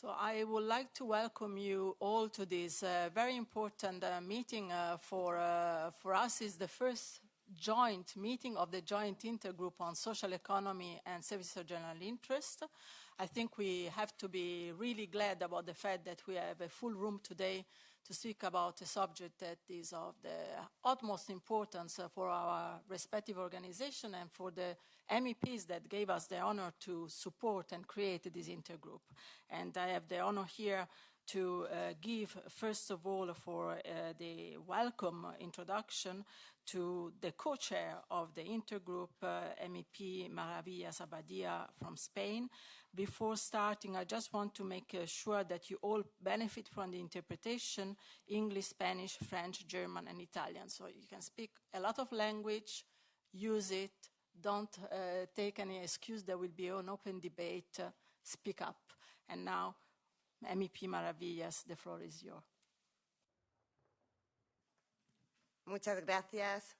So I would like to welcome you all to this very important meeting. For us is the first joint meeting of the joint intergroup on social economy and services of general interest. I think we have to be really glad about the fact that we have a full room today to speak about a subject that is of the utmost importance for our respective organization and for the MEPs that gave us the honor to support and create this intergroup. And I have the honor here to give, first of all, for the welcome introduction to the co-chair of the intergroup, MEP Maravillas Abadia from Spain. Before starting, I just want to make sure that you all benefit from the interpretation, English, Spanish, French, German, and Italian. So you can speak a lot of language, use it, don't take any excuse. There will be an open debate, speak up. And now, MEP Maravillas, the floor is yours. Muchas gracias,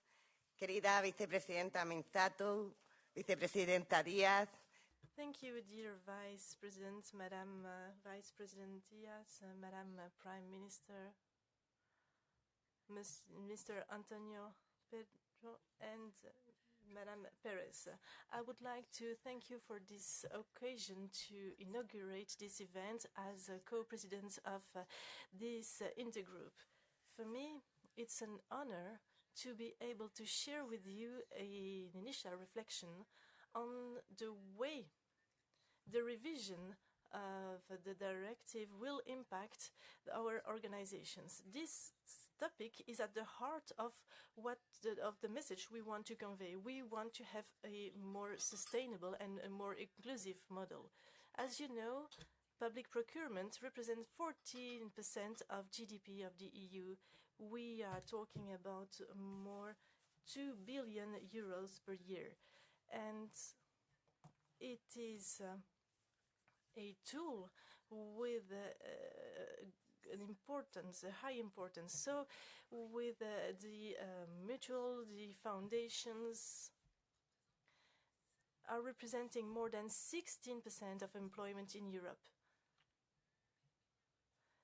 querida vicepresidenta Minzato, vicepresidenta Díaz. Thank you, dear Vice President, Madam Vice President Díaz, Madam Prime Minister, Mr. Antonio Pedro, and Madam Perez. I would like to thank you for this occasion to inaugurate this event as a co-president of this intergroup. For me, it's an honor to be able to share with you an initial reflection on the way the revision of the directive will impact our organizations. This topic is at the heart of the message we want to convey. We want to have a more sustainable and a more inclusive model. As you know, public procurement represents 14% of GDP of the EU. We are talking about more 2 billion euros per year. And it is a tool with an importance, a high importance. So with the mutual, the foundations are representing more than 16% of employment in Europe.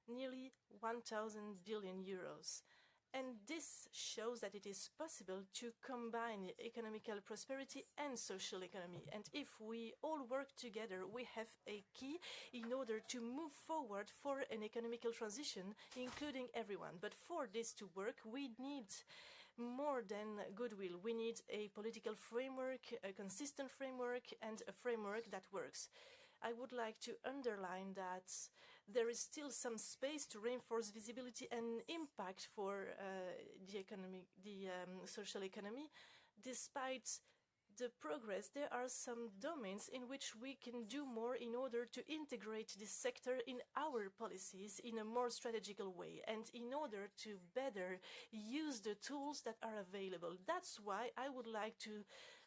Nearly 1,000 billion euros. And this shows that it is possible to combine economical prosperity and social economy. And if we all work together, we have a key in order to move forward for an economical transition, including everyone. But for this to work, we need more than goodwill. We need a political framework, a consistent framework, and a framework that works. I would like to underline that there is still some space to reinforce visibility and impact for the social economy. Despite the progress, there are some domains in which we can do more in order to integrate this sector in our policies in a more strategical way and in order to better use the tools that are available. That's why I would like to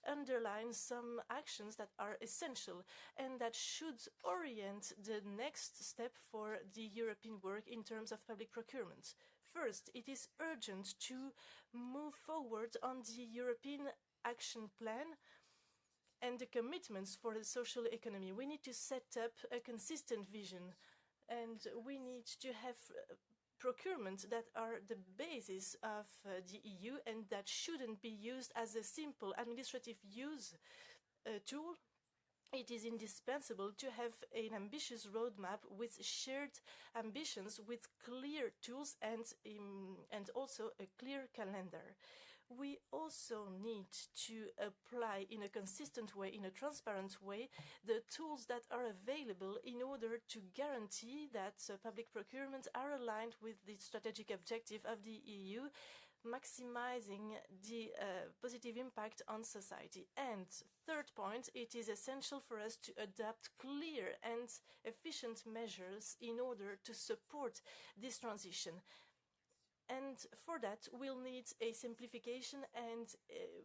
underline some actions that are essential and that should orient the next step for the European work in terms of public procurement. First, it is urgent to move forward on the European action plan and the commitments for the social economy. We need to set up a consistent vision, and we need to have procurement that are the basis of the EU and that shouldn't be used as a simple administrative use tool. It is indispensable to have an ambitious roadmap with shared ambitions, with clear tools and also a clear calendar. We also need to apply in a consistent way, in a transparent way, the tools that are available in order to guarantee that public procurement are aligned with the strategic objective of the EU, maximizing the positive impact on society. And third point, it is essential for us to adopt clear and efficient measures in order to support this transition. And for that, we'll need a simplification and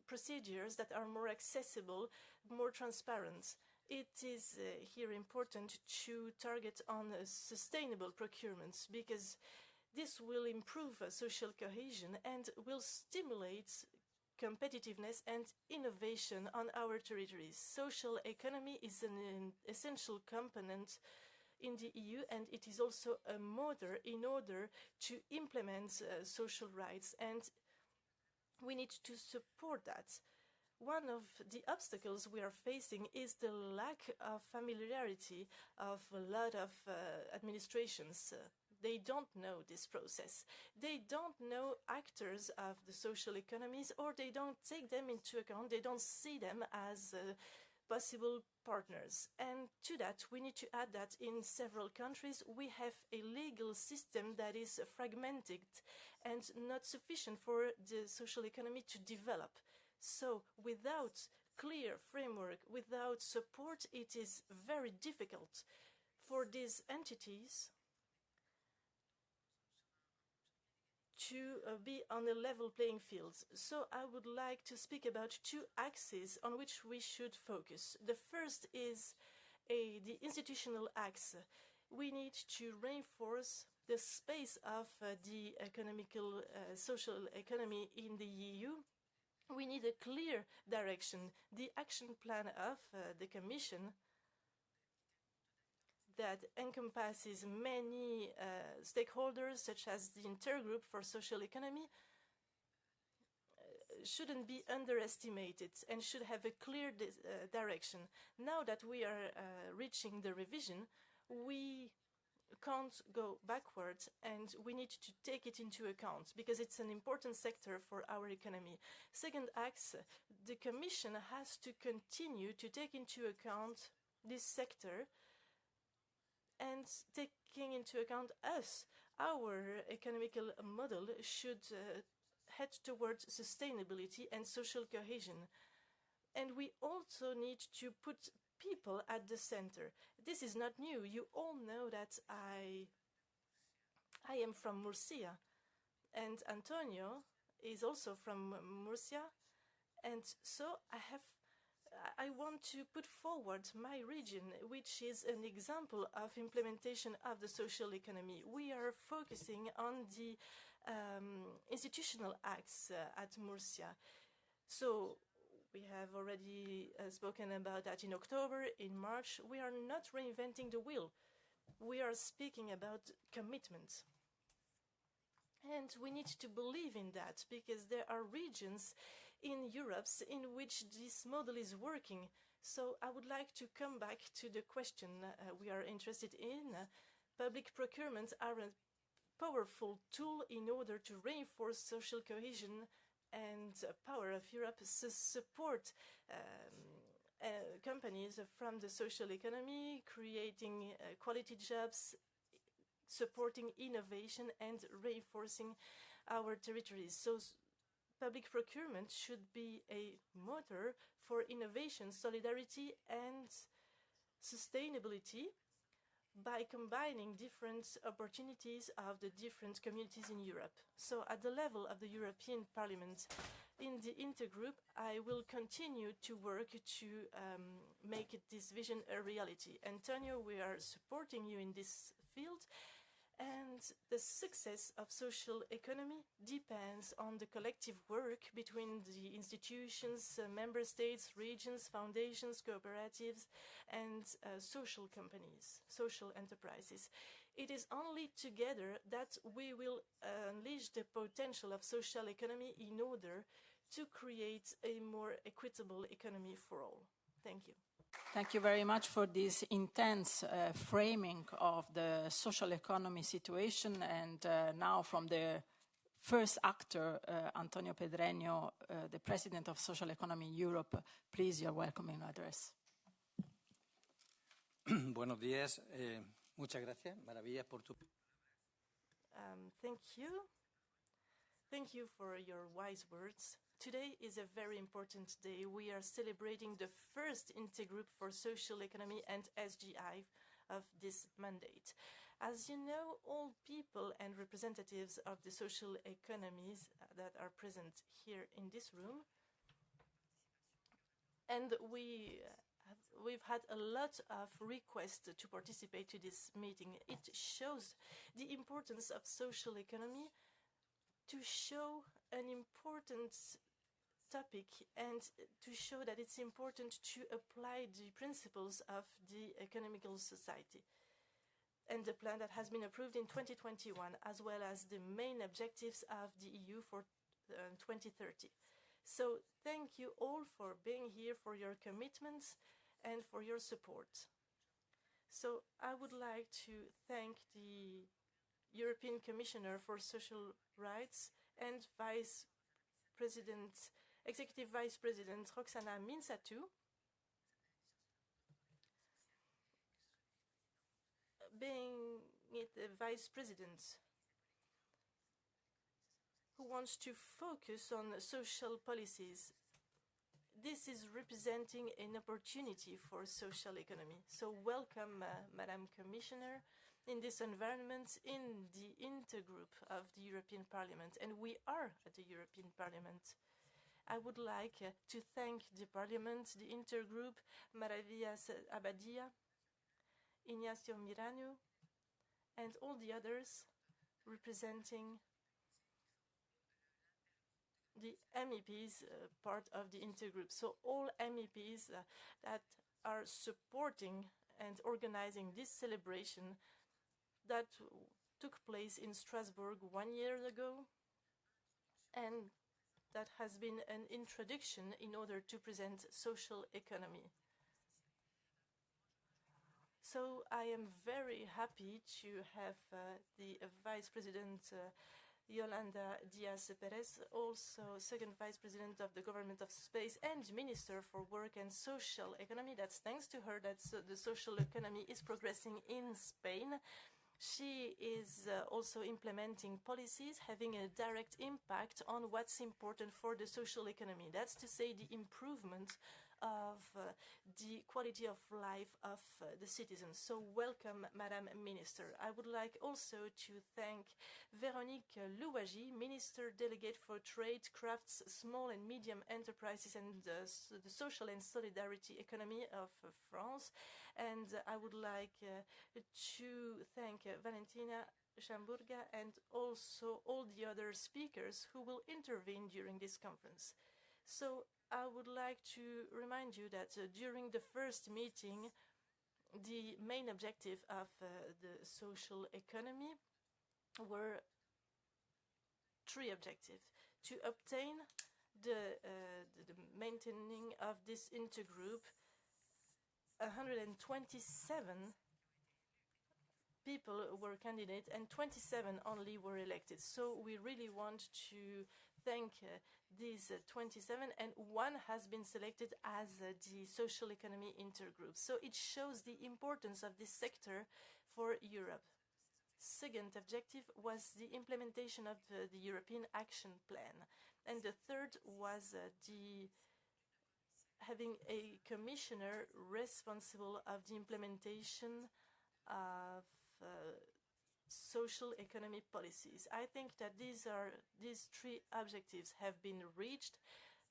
procedures that are more accessible, more transparent. It is here important to target on sustainable procurements because this will improve social cohesion and will stimulate competitiveness and innovation on our territories. Social economy is an essential component in the EU, and it is also a motor in order to implement social rights, and we need to support that. One of the obstacles we are facing is the lack of familiarity of a lot of administrations. They don't know this process. They don't know actors of the social economies, or they don't take them into account. They don't see them as possible partners. And to that, we need to add that in several countries, we have a legal system that is fragmented and not sufficient for the social economy to develop. So without clear framework, without support, it is very difficult for these entities to be on a level playing field. So I would like to speak about two axes on which we should focus. The first is the institutional axe. We need to reinforce the space of the economical, social economy in the EU. We need a clear direction. The action plan of the Commission that encompasses many stakeholders, such as the Intergroup for Social Economy, shouldn't be underestimated and should have a clear direction. Now that we are reaching the revision, we can't go backwards, and we need to take it into account because it's an important sector for our economy. Second axe, the Commission has to continue to take into account this sector and taking into account us. Our economical model should head towards sustainability and social cohesion. And we also need to put people at the center. This is not new. You all know that I am from Murcia, and Antonio is also from Murcia, and so I want to put forward my region, which is an example of implementation of the social economy. We are focusing on the institutional acts at Murcia. So we have already spoken about that in October, in March. We are not reinventing the wheel. We are speaking about commitment. And we need to believe in that because there are regions in Europe in which this model is working. So I would like to come back to the question we are interested in. Public procurements are a powerful tool in order to reinforce social cohesion and power of Europe to support companies from the social economy, creating quality jobs, supporting innovation and reinforcing our territories. So public procurement should be a motor for innovation, solidarity and sustainability by combining different opportunities of the different communities in Europe. So at the level of the European Parliament, in the Intergroup, I will continue to work to make this vision a reality. Antonio, we are supporting you in this field, and the success of social economy depends on the collective work between the institutions, member states, regions, foundations, cooperatives, and social companies, social enterprises. It is only together that we will unleash the potential of social economy in order to create a more equitable economy for all. Thank you. Thank you very much for this intense framing of the social economy situation. And now from the first actor, Antonio Pedreño, the President of Social Economy in Europe, please, your welcoming address. Buenos días. Muchas gracias. Maravillas por tu... Thank you. Thank you for your wise words. Today is a very important day. We are celebrating the first Intergroup for Social Economy and SGI of this mandate. As you know, all people and representatives of the social economies that are present here in this room, and we've had a lot of requests to participate to this meeting. It shows the importance of social economy to show an important topic and to show that it's important to apply the principles of the economical society. and the plan that has been approved in 2021, as well as the main objectives of the EU for 2030. So thank you all for being here, for your commitments and for your support. So I would like to thank the European Commissioner for Social Rights and Executive Vice President Roxana Minsatou, being the Vice President who wants to focus on social policies. This is representing an opportunity for social economy. So welcome, Madam Commissioner, in this environment in the Intergroup of the European Parliament. And we are at the European Parliament. I would like to thank the Parliament, the Intergroup, Maravillas Abadia, Ignacio Mirano, and all the others representing the MEPs part of the Intergroup. So all MEPs that are supporting and organizing this celebration that took place in Strasbourg 1 year ago, and that has been an introduction in order to present social economy. So I am very happy to have the Vice President Yolanda Diaz-Perez, also second Vice President of the Government of Spain and Minister for Work and Social Economy. That's thanks to her that the social economy is progressing in Spain. She is also implementing policies having a direct impact on what's important for the social economy. That's to say, the improvement of the quality of life of the citizens. So welcome, Madam Minister. I would like also to thank Véronique Louwagie, Minister Delegate for Trade, Crafts, Small and Medium Enterprises and the Social and Solidarity Economy of France. And I would like to thank Valentina Schamburger and also all the other speakers who will intervene during this conference. So I would like to remind you that during the first meeting, the main objective of the social economy were three objectives: to obtain the maintaining of this intergroup. 127 people were candidates and 27 only were elected. So we really want to thank these 27, and one has been selected as the social economy intergroup. So it shows the importance of this sector for Europe. Second objective was the implementation of the European Action Plan. And the third was having a commissioner responsible of the implementation of social economy policies. I think that these three objectives have been reached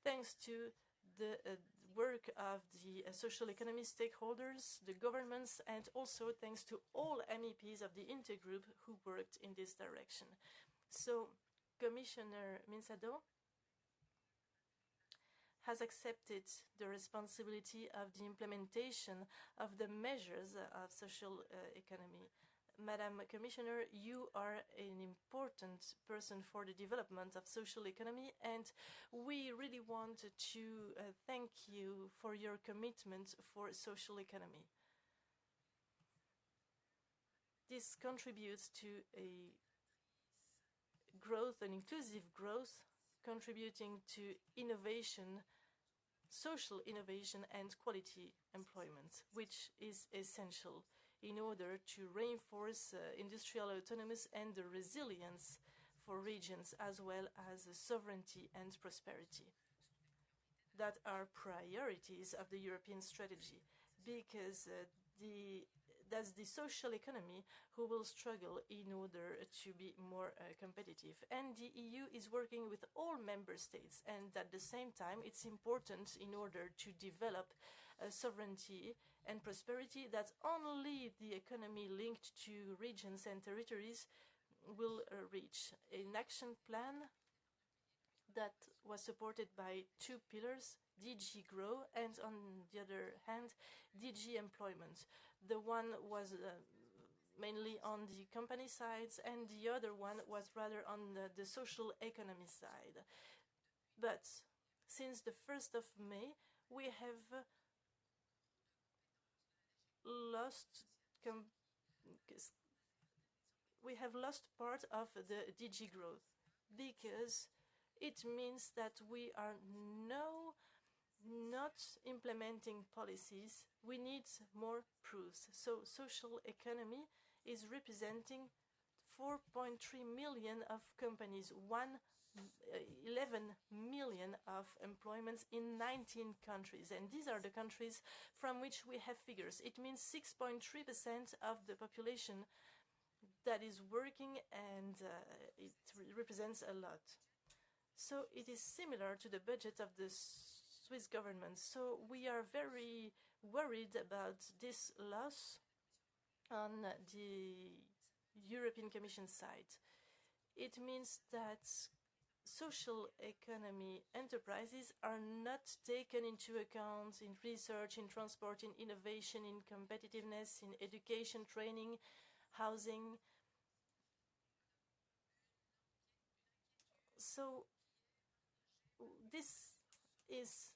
thanks to the work of the social economy stakeholders, the governments, and also thanks to all MEPs of the Intergroup who worked in this direction. So Commissioner Minsatou has accepted the responsibility of the implementation of the measures of social economy. Madam Commissioner, you are an important person for the development of social economy, and we really want to thank you for your commitment for social economy. This contributes to a growth, an inclusive growth, contributing to innovation, social innovation and quality employment, which is essential in order to reinforce industrial autonomy and the resilience for regions, as well as sovereignty and prosperity. That are priorities of the European strategy, because that's the social economy who will struggle in order to be more competitive. And the EU is working with all member states, and at the same time it's important in order to develop sovereignty and prosperity that only the economy linked to regions and territories will reach. An action plan that was supported by two pillars, DG Grow and on the other hand DG Employment. The one was mainly on the company sides, and the other one was rather on the social economy side. But since the 1st of May, we have lost part of the DG growth, because it means that we are now not implementing policies. We need more proofs. So social economy is representing 4.3 million of companies, 11 million of employments in 19 countries. And these are the countries from which we have figures. It means 6.3% of the population that is working, and it represents a lot. So it is similar to the budget of the Swiss government. So we are very worried about this loss on the European Commission side. It means that social economy enterprises are not taken into account in research, in transport, in innovation, in competitiveness, in education, training, housing. So this is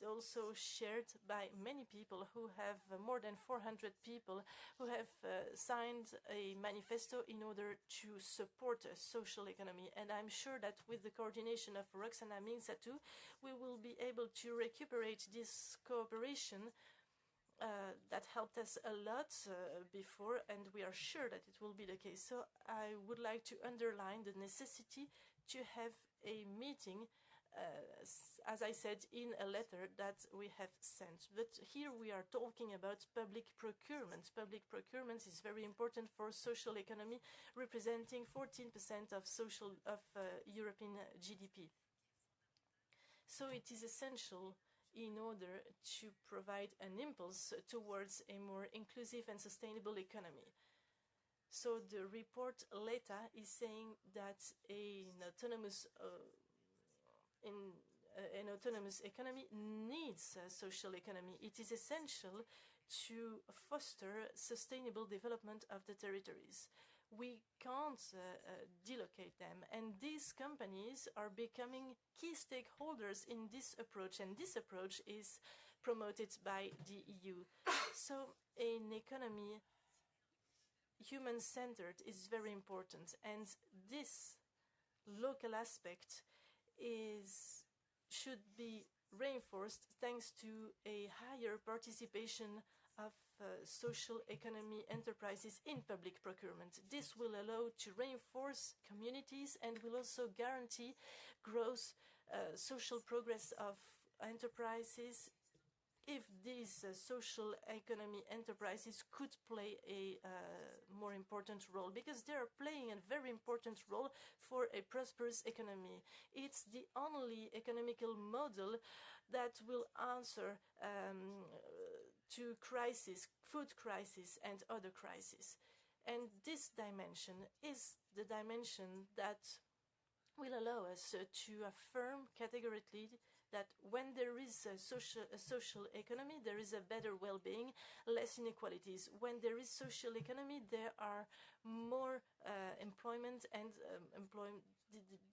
also shared by many people who have more than 400 people who have signed a manifesto in order to support a social economy. And I'm sure that with the coordination of Roxana Minsatou, we will be able to recuperate this cooperation that helped us a lot before, and we are sure that it will be the case. So I would like to underline the necessity to have a meeting, as I said in a letter that we have sent. But here we are talking about public procurement. Public procurement is very important for social economy, representing 14% of European GDP. So it is essential in order to provide an impulse towards a more inclusive and sustainable economy. So the report LETA is saying that an autonomous economy needs a social economy. It is essential to foster sustainable development of the territories. We can't delocate them, and these companies are becoming key stakeholders in this approach, and this approach is promoted by the EU. So an economy human-centered is very important, and this local aspect should be reinforced thanks to a higher participation of social economy enterprises in public procurement. This will allow to reinforce communities and will also guarantee growth, social progress of enterprises, if these social economy enterprises could play a more important role, because they are playing a very important role for a prosperous economy. It's the only economical model that will answer to crisis, food crisis and other crises. And this dimension is the dimension that will allow us to affirm categorically that when there is a social economy, there is a better well-being, less inequalities. When there is social economy, there are more employment, and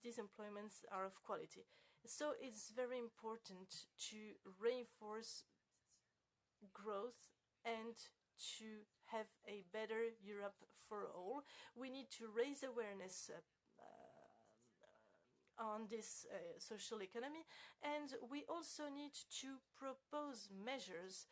these employments are of quality. So it's very important to reinforce growth and to have a better Europe for all. We need to raise awareness on this social economy, and we also need to propose measures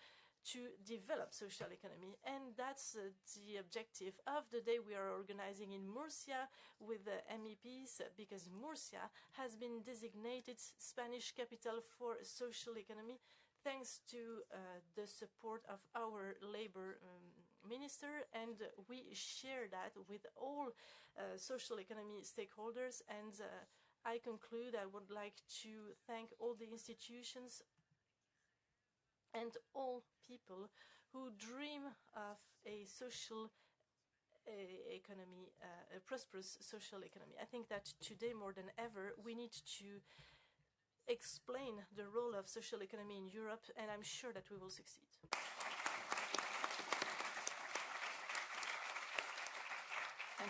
to develop social economy, and that's the objective of the day we are organizing in Murcia with the MEPs, because Murcia has been designated Spanish capital for social economy thanks to the support of our labor minister, and we share that with all social economy stakeholders. And I conclude, I would like to thank all the institutions and all people who dream of a social economy, a prosperous social economy. I think that today more than ever we need to explain the role of social economy in Europe, and I'm sure that we will succeed.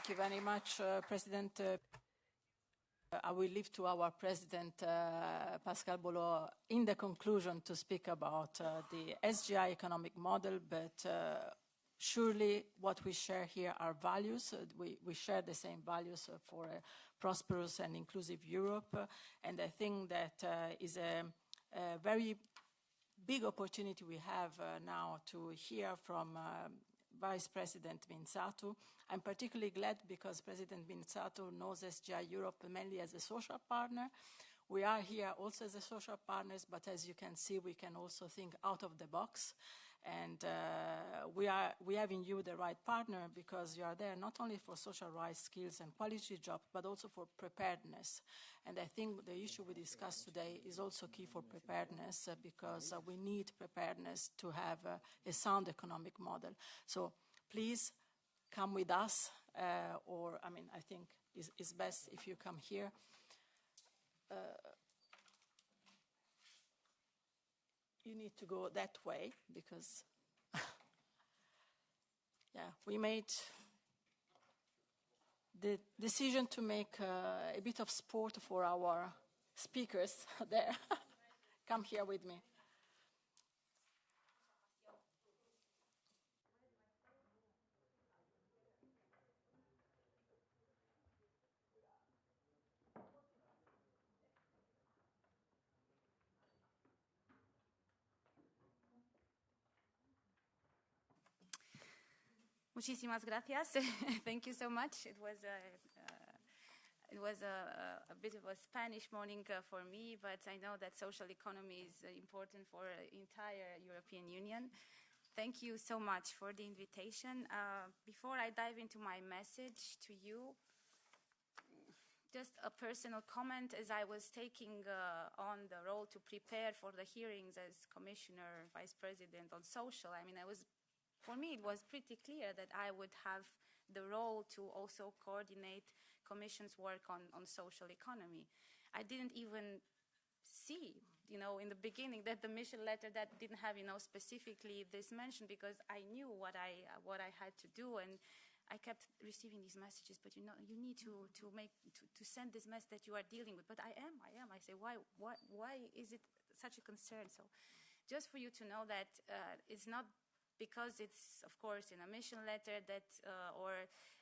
Thank you very much, President. I will leave to our President, Pascal Boulot, in the conclusion to speak about the SGI economic model, but surely what we share here are values. We share the same values for a prosperous and inclusive Europe, and I think that is a very big opportunity we have now to hear from Vice President Binzato. I'm particularly glad because President Binzato knows SGI Europe mainly as a social partner. We are here also as a social partners, but as you can see, we can also think out of the box. And we have in you the right partner because you are there not only for social rights, skills and quality jobs, but also for preparedness. And I think the issue we discussed today is also key for preparedness because we need preparedness to have a sound economic model. So please come with us, I think it's best if you come here. You need to go that way because, we made the decision to make a bit of sport for our speakers there. Come here with me. Muchísimas gracias. Thank you so much. It was a bit of a Spanish morning for me, but I know that social economy is important for the entire European Union. Thank you so much for the invitation. Before I dive into my message to you, just a personal comment as I was taking on the role to prepare for the hearings as Commissioner, Vice President on social. For me, it was pretty clear that I would have the role to also coordinate Commission's work on social economy. I didn't even see, in the beginning that the mission letter that didn't have, specifically this mention because I knew what I had to do, and I kept receiving these messages. But you need to send this message that you are dealing with. But I am. I say, why is it such a concern? So, just for you to know that it's not. Because it's, of course, in a mission letter that,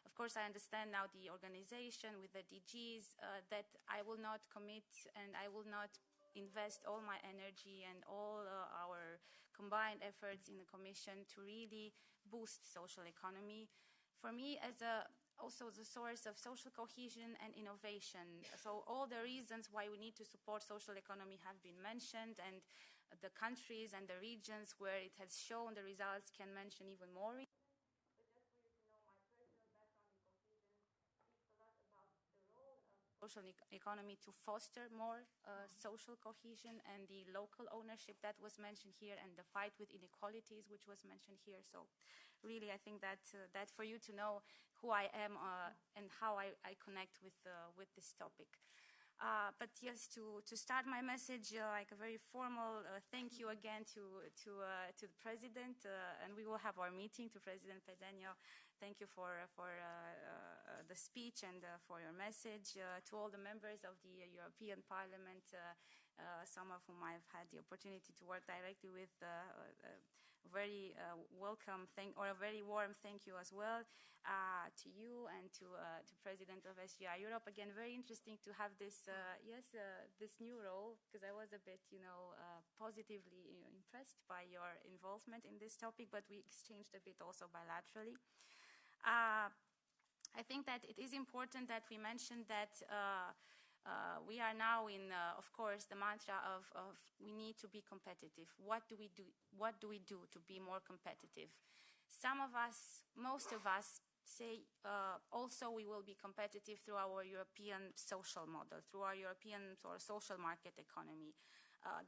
of course, I understand now the organization with the DGs, that I will not commit and I will not invest all my energy and all our combined efforts in the Commission to really boost social economy. For me, as also the source of social cohesion and innovation. So all the reasons why we need to support social economy have been mentioned, and the countries and the regions where it has shown the results can mention even more. But just for you to know, my personal background in cohesion speaks a lot about the role of social economy to foster more social cohesion and the local ownership that was mentioned here and the fight with inequalities which was mentioned here. So really I think that for you to know who I am and how I connect with this topic. But yes, to start my message, like a very formal thank you again to the President, and we will have our meeting. To President Pedeno, thank you for the speech and for your message. To all the members of the European Parliament, some of whom I've had the opportunity to work directly with, very welcome or a very warm thank you as well to you and to President of SGI Europe. Again, very interesting to have this this new role, because I was a bit positively impressed by your involvement in this topic, but we exchanged a bit also bilaterally. I think that it is important that we mention that we are now in, of course, the mantra of we need to be competitive. What do we do? What do we do to be more competitive? Some of us, most of us, say also we will be competitive through our European social model, through our European or social market economy.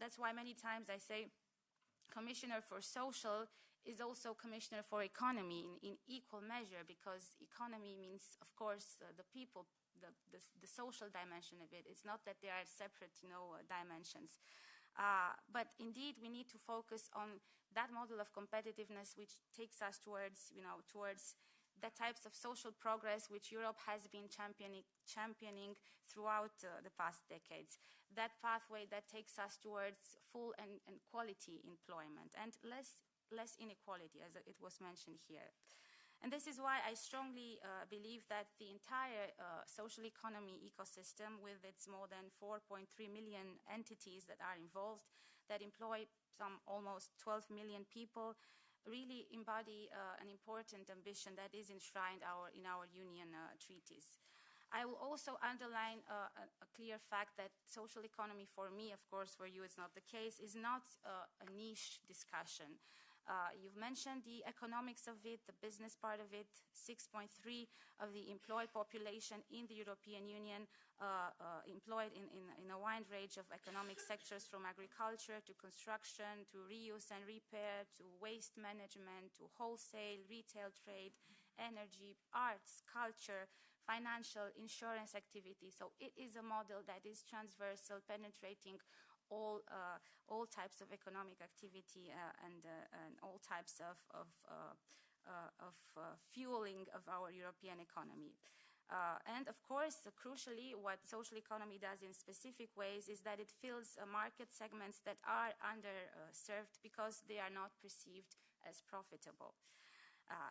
That's why many times I say Commissioner for Social is also Commissioner for Economy in equal measure, because economy means, of course, the people, the social dimension of it. It's not that they are separate, dimensions. But indeed, we need to focus on that model of competitiveness which takes us towards the types of social progress which Europe has been championing throughout the past decades. That pathway that takes us towards full and quality employment and less inequality, as it was mentioned here. And this is why I strongly believe that the entire social economy ecosystem, with its more than 4.3 million entities that are involved, that employ some almost 12 million people, really embody an important ambition that is enshrined in our union treaties. I will also underline a clear fact that social economy for me, of course for you it's not the case, is not a niche discussion. You've mentioned the economics of it, the business part of it. 6.3 of the employed population in the European Union employed in a wide range of economic sectors, from agriculture to construction to reuse and repair to waste management to wholesale, retail trade, energy, arts, culture, financial, insurance activity. So it is a model that is transversal, penetrating all types of economic activity and all types of fueling of our European economy. And of course, crucially, what social economy does in specific ways is that it fills market segments that are underserved because they are not perceived as profitable.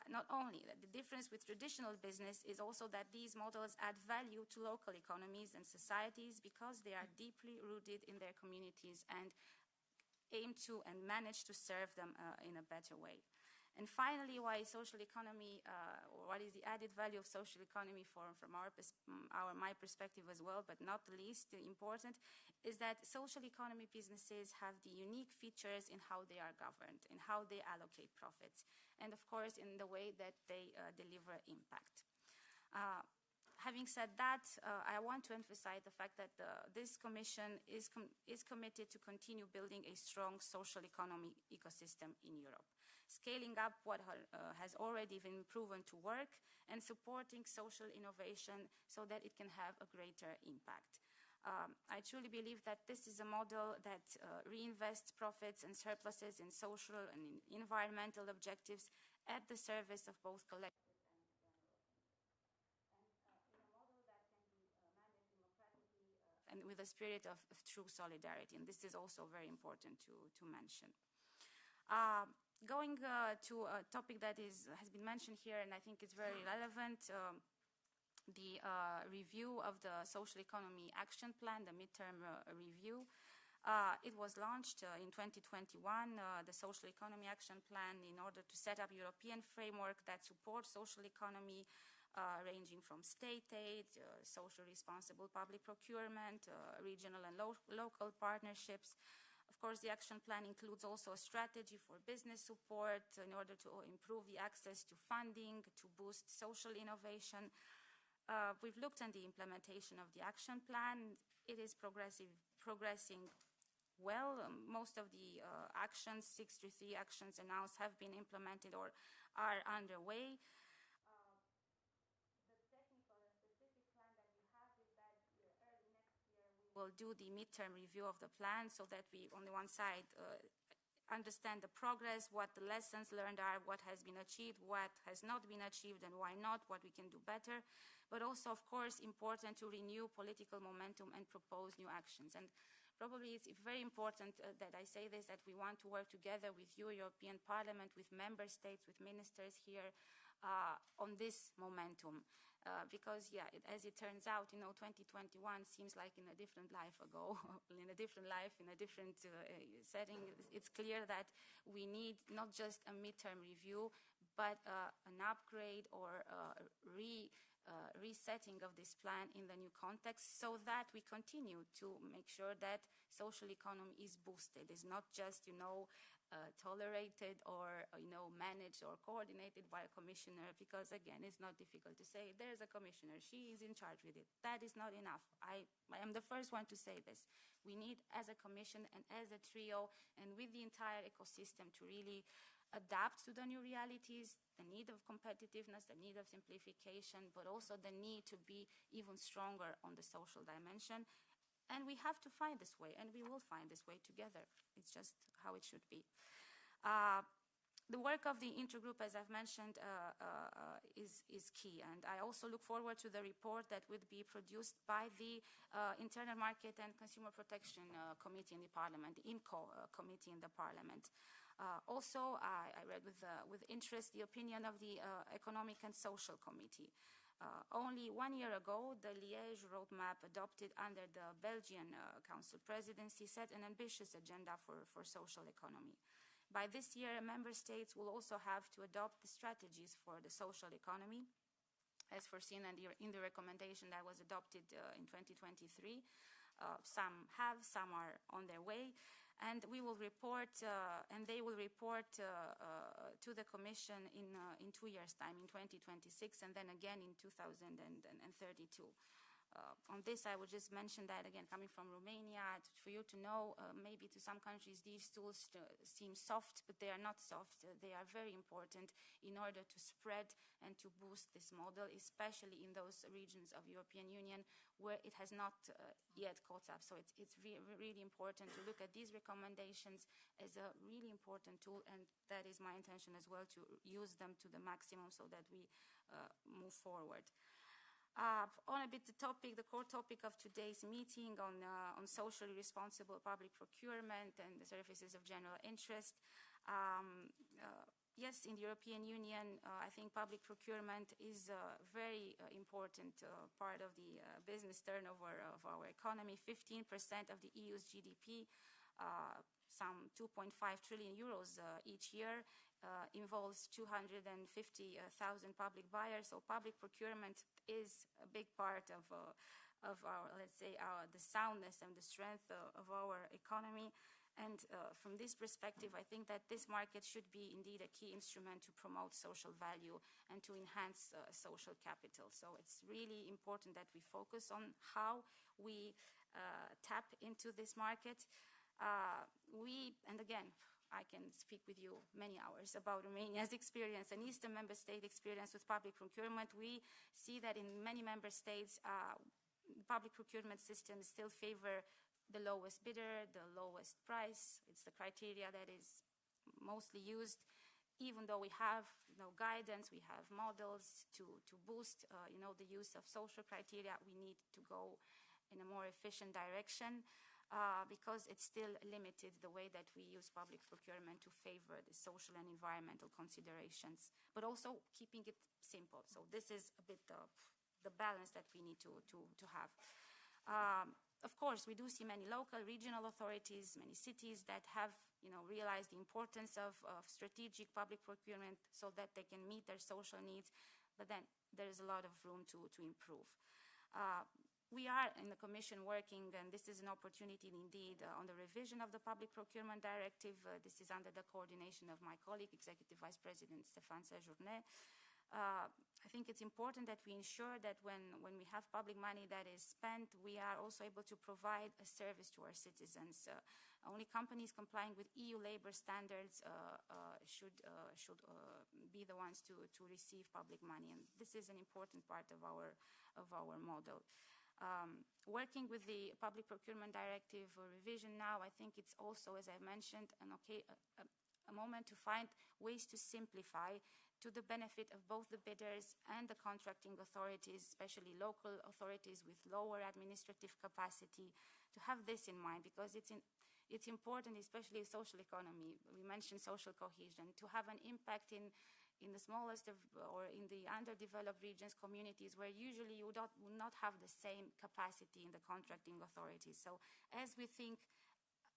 Not only that, the difference with traditional business is also that these models add value to local economies and societies because they are deeply rooted in their communities and aim to and manage to serve them in a better way. And finally, why social economy, or what is the added value of social economy from my perspective as well, but not the least important, is that social economy businesses have the unique features in how they are governed, in how they allocate profits, and of course in the way that they deliver impact. Having said that, I want to emphasize the fact that this Commission is committed to continue building a strong social economy ecosystem in Europe, scaling up what has already been proven to work and supporting social innovation so that it can have a greater impact. I truly believe that this is a model that reinvests profits and surpluses in social and environmental objectives at the service of both collective and with a spirit of true solidarity. And this is also very important to mention. Going to a topic that has been mentioned here, and I think it's very relevant, the review of the Social Economy Action Plan, the midterm review. It was launched in 2021, the Social Economy Action Plan, in order to set up a European framework that supports social economy, ranging from state aid, social responsible public procurement, regional and local partnerships. Of course, the action plan includes also a strategy for business support in order to improve the access to funding, to boost social innovation. We've looked at the implementation of the action plan. It is progressing well. Most of the actions, 63 actions announced, have been implemented or are underway. We'll do the midterm review of the plan so that we, on the one side, understand the progress, what the lessons learned are, what has been achieved, what has not been achieved, and why not, what we can do better. But also, of course, important to renew political momentum and propose new actions. And probably it's very important that I say this, that we want to work together with you, European Parliament, with member states, with ministers here on this momentum. Because, yeah, as it turns out, 2021 seems like in a different life ago, in a different life, in a different setting. It's clear that we need not just a midterm review, but an upgrade or resetting of this plan in the new context, so that we continue to make sure that social economy is boosted. It's not just, tolerated or, managed or coordinated by a commissioner, because again, it's not difficult to say, there's a commissioner, she is in charge with it. That is not enough. I am the first one to say this. We need, as a commission and as a trio and with the entire ecosystem, to really adapt to the new realities, the need of competitiveness, the need of simplification, but also the need to be even stronger on the social dimension. And we have to find this way, and we will find this way together. It's just how it should be. The work of the Intergroup, as I've mentioned, is key. And I also look forward to the report that would be produced by the Internal Market and Consumer Protection Committee in the Parliament, the IMCO committee in the Parliament. Also, I read with interest the opinion of the Economic and Social Committee. Only 1 year ago, the Liège roadmap adopted under the Belgian Council presidency set an ambitious agenda for social economy. By this year, member states will also have to adopt the strategies for the social economy, as foreseen in the recommendation that was adopted in 2023. Some have, some are on their way, and we will report, and they will report to the Commission in 2 years' time, in 2026, and then again in 2032. On this, I would just mention that, again, coming from Romania, for you to know, maybe to some countries these tools seem soft, but they are not soft. They are very important in order to spread and to boost this model, especially in those regions of European Union where it has not yet caught up. So it's really important to look at these recommendations as a really important tool, and that is my intention as well, to use them to the maximum so that we move forward. On a bit the core topic of today's meeting on socially responsible public procurement and the services of general interest. Yes, in the European Union, I think public procurement is a very important part of the business turnover of our economy. 15% of the EU's GDP, some 2.5 trillion euros each year, involves 250,000 public buyers. So public procurement is a big part of our, let's say, the soundness and the strength of our economy. And from this perspective, I think that this market should be indeed a key instrument to promote social value and to enhance social capital. So it's really important that we focus on how we tap into this market. And again, I can speak with you many hours about Romania's experience and Eastern member state experience with public procurement. We see that in many member states, public procurement systems still favor the lowest bidder, the lowest price. It's the criteria that is mostly used. Even though we have guidance, we have models to boost the use of social criteria, we need to go in a more efficient direction. Because it's still limited the way that we use public procurement to favor the social and environmental considerations, but also keeping it simple. So this is a bit the balance that we need to have. Of course, we do see many local, regional authorities, many cities that have realized the importance of strategic public procurement so that they can meet their social needs, but then there is a lot of room to improve. We are in the Commission working, and this is an opportunity indeed, on the revision of the Public Procurement Directive. This is under the coordination of my colleague, Executive Vice President Stéphane Séjourné. I think it's important that we ensure that when we have public money that is spent, we are also able to provide a service to our citizens. Only companies complying with EU labor standards should be the ones to receive public money, and this is an important part of our model. Working with the Public Procurement Directive revision now, I think it's also, as I mentioned, a moment to find ways to simplify to the benefit of both the bidders and the contracting authorities, especially local authorities with lower administrative capacity, to have this in mind, because it's important, especially in social economy. We mentioned social cohesion, to have an impact in the smallest or in the underdeveloped regions, communities, where usually you will not have the same capacity in the contracting authorities. So as we think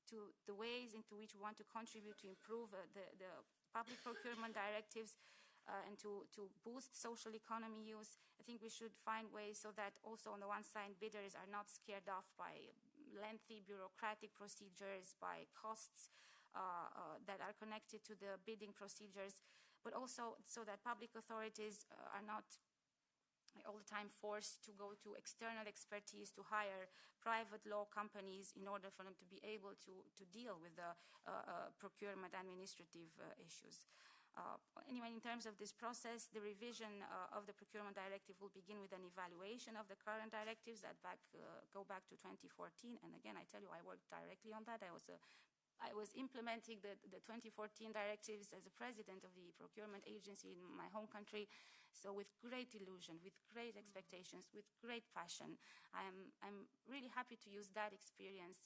to the ways into which we want to contribute to improve the public procurement directives and to boost social economy use, I think we should find ways so that also on the one side, bidders are not scared off by lengthy bureaucratic procedures, by costs that are connected to the bidding procedures, but also so that public authorities are not all the time forced to go to external expertise, to hire private law companies in order for them to be able to deal with the procurement administrative issues. Anyway, in terms of this process, the revision of the procurement directive will begin with an evaluation of the current directives that go back to 2014. And again, I tell you, I worked directly on that. I was a I was implementing the 2014 directives as a president of the procurement agency in my home country. So with great illusion, with great expectations, with great passion, I'm really happy to use that experience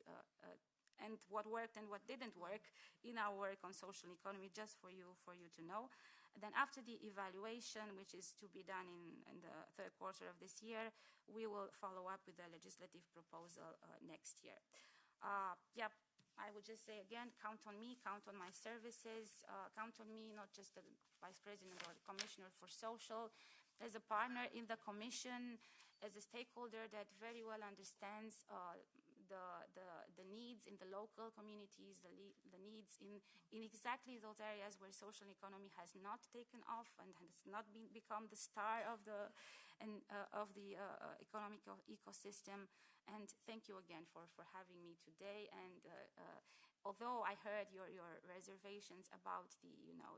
and what worked and what didn't work in our work on social economy, just for you to know. And then after the evaluation, which is to be done in the third quarter of this year, we will follow up with a legislative proposal next year. I would just say again, count on me, count on my services, count on me, not just the Vice President or the Commissioner for Social, as a partner in the Commission, as a stakeholder that very well understands the needs in the local communities, the needs in exactly those areas where social economy has not taken off and has not become the star of the economic ecosystem. And thank you again for having me today. And although I heard your reservations about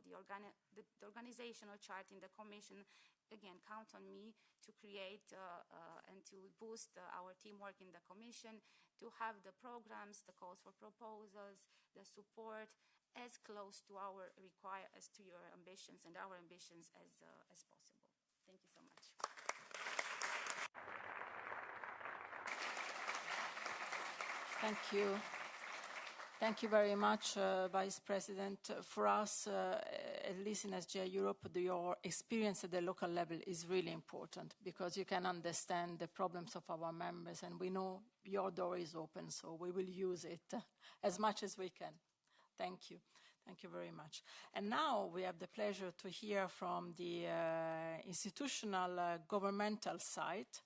the organizational chart in the Commission, again, count on me to create and to boost our teamwork in the Commission, to have the programs, the calls for proposals, the support as close to to your ambitions and our ambitions as possible. Thank you so much. Thank you. Thank you very much, Vice President. For us, at least in SGI Europe, your experience at the local level is really important because you can understand the problems of our members, and we know your door is open, so we will use it as much as we can. Thank you. Thank you very much. And now we have the pleasure to hear from the institutional governmental side,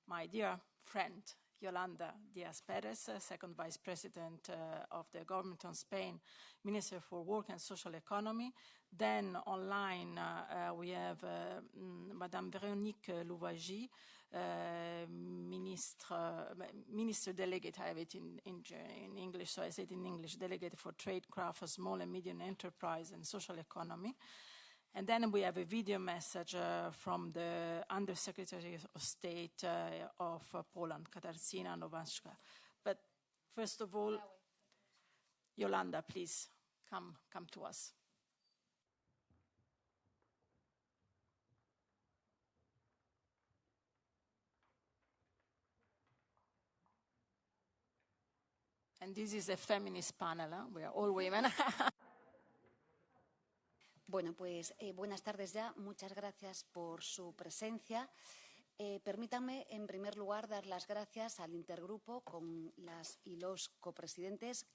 my dear friend, Yolanda Díaz-Pérez, Second Vice President of the Government of Spain, Minister for Work and Social Economy. Then online we have Madame Véronique Louwagie, Minister Delegate, I have it in English, so I say it in English, Delegate for Trade, Craft, Small and Medium Enterprise and Social Economy. And then we have a video message from the Undersecretary of State of Poland, Katarzyna Nowacka. But first of all, Yolanda, please come to us. And this is a feminist panel, huh? We are all women. Bueno, pues buenas tardes ya. Muchas gracias por su presencia. Permítanme, en primer lugar, dar las gracias al Intergrupo con las y los copresidentes,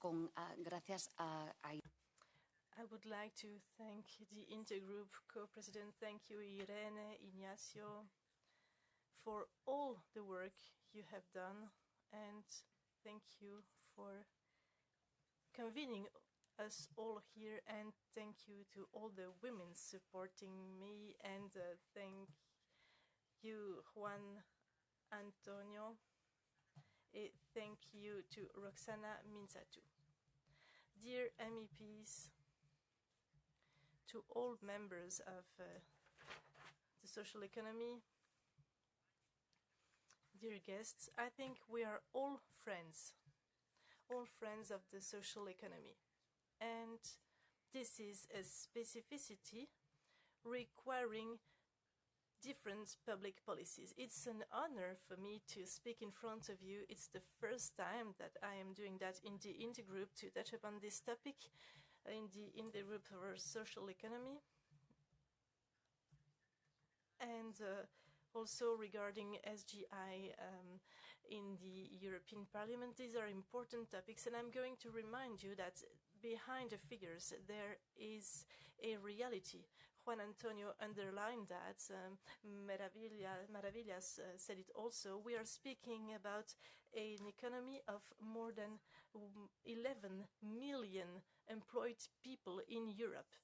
gracias a I would like to thank the Intergroup co-president. Thank you, Irene, Ignacio, for all the work you have done, and thank you for convening us all here, and thank you to all the women supporting me, and thank you, Juan Antonio. Thank you to Roxana Minzatu. Dear MEPs, to all members of the social economy, dear guests, I think we are all friends of the social economy. And this is a specificity requiring different public policies. It's an honor for me to speak in front of you. It's the first time that I am doing that in the Intergroup to touch upon this topic in the Intergroup for social economy. And also regarding SGI in the European Parliament, these are important topics, and I'm going to remind you that behind the figures there is a reality. Juan Antonio underlined that. Maravillas said it also. We are speaking about an economy of more than 11 million employed people in Europe.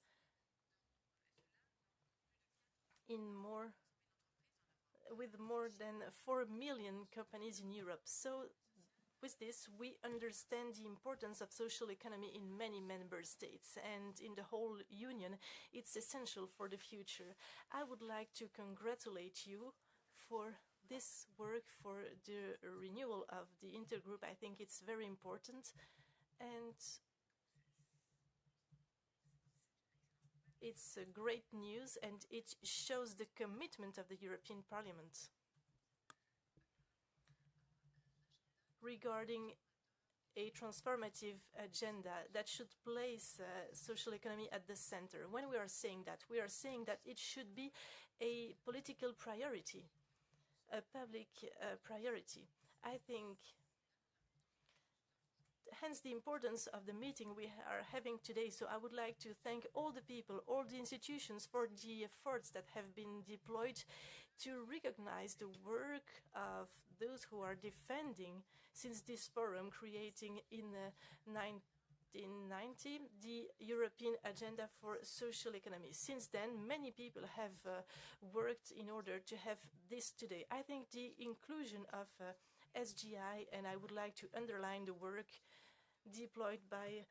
With more than 4 million companies in Europe. So with this, we understand the importance of social economy in many member states, and in the whole Union, it's essential for the future. I would like to congratulate you for this work, for the renewal of the Intergroup. I think it's very important, And it's great news, and it shows the commitment of the European Parliament regarding a transformative agenda that should place social economy at the center. When we are saying that it should be a political priority, a public priority. I think, hence the importance of the meeting we are having today. So I would like to thank all the people, all the institutions for the efforts that have been deployed to recognize the work of those who are defending, since this forum creating in 1990 the European Agenda for Social Economy. Since then, many people have worked in order to have this today. I think the inclusion of SGI, and I would like to underline the work deployed by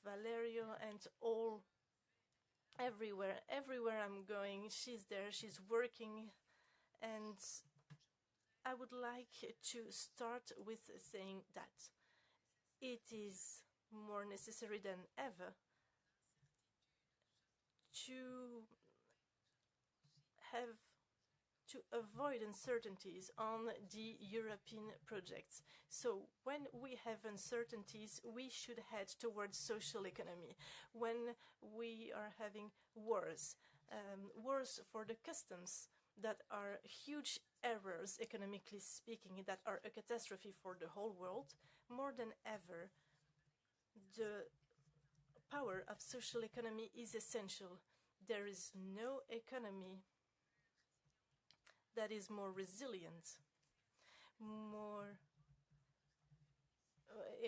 Valerio and all, everywhere I'm going, she's there, she's working. And I would like to start with saying that it is more necessary than ever to avoid uncertainties on the European projects. So when we have uncertainties, we should head towards social economy. When we are having wars for the customs, that are huge errors, economically speaking, that are a catastrophe for the whole world, more than ever, the power of social economy is essential. There is no economy that is more resilient, a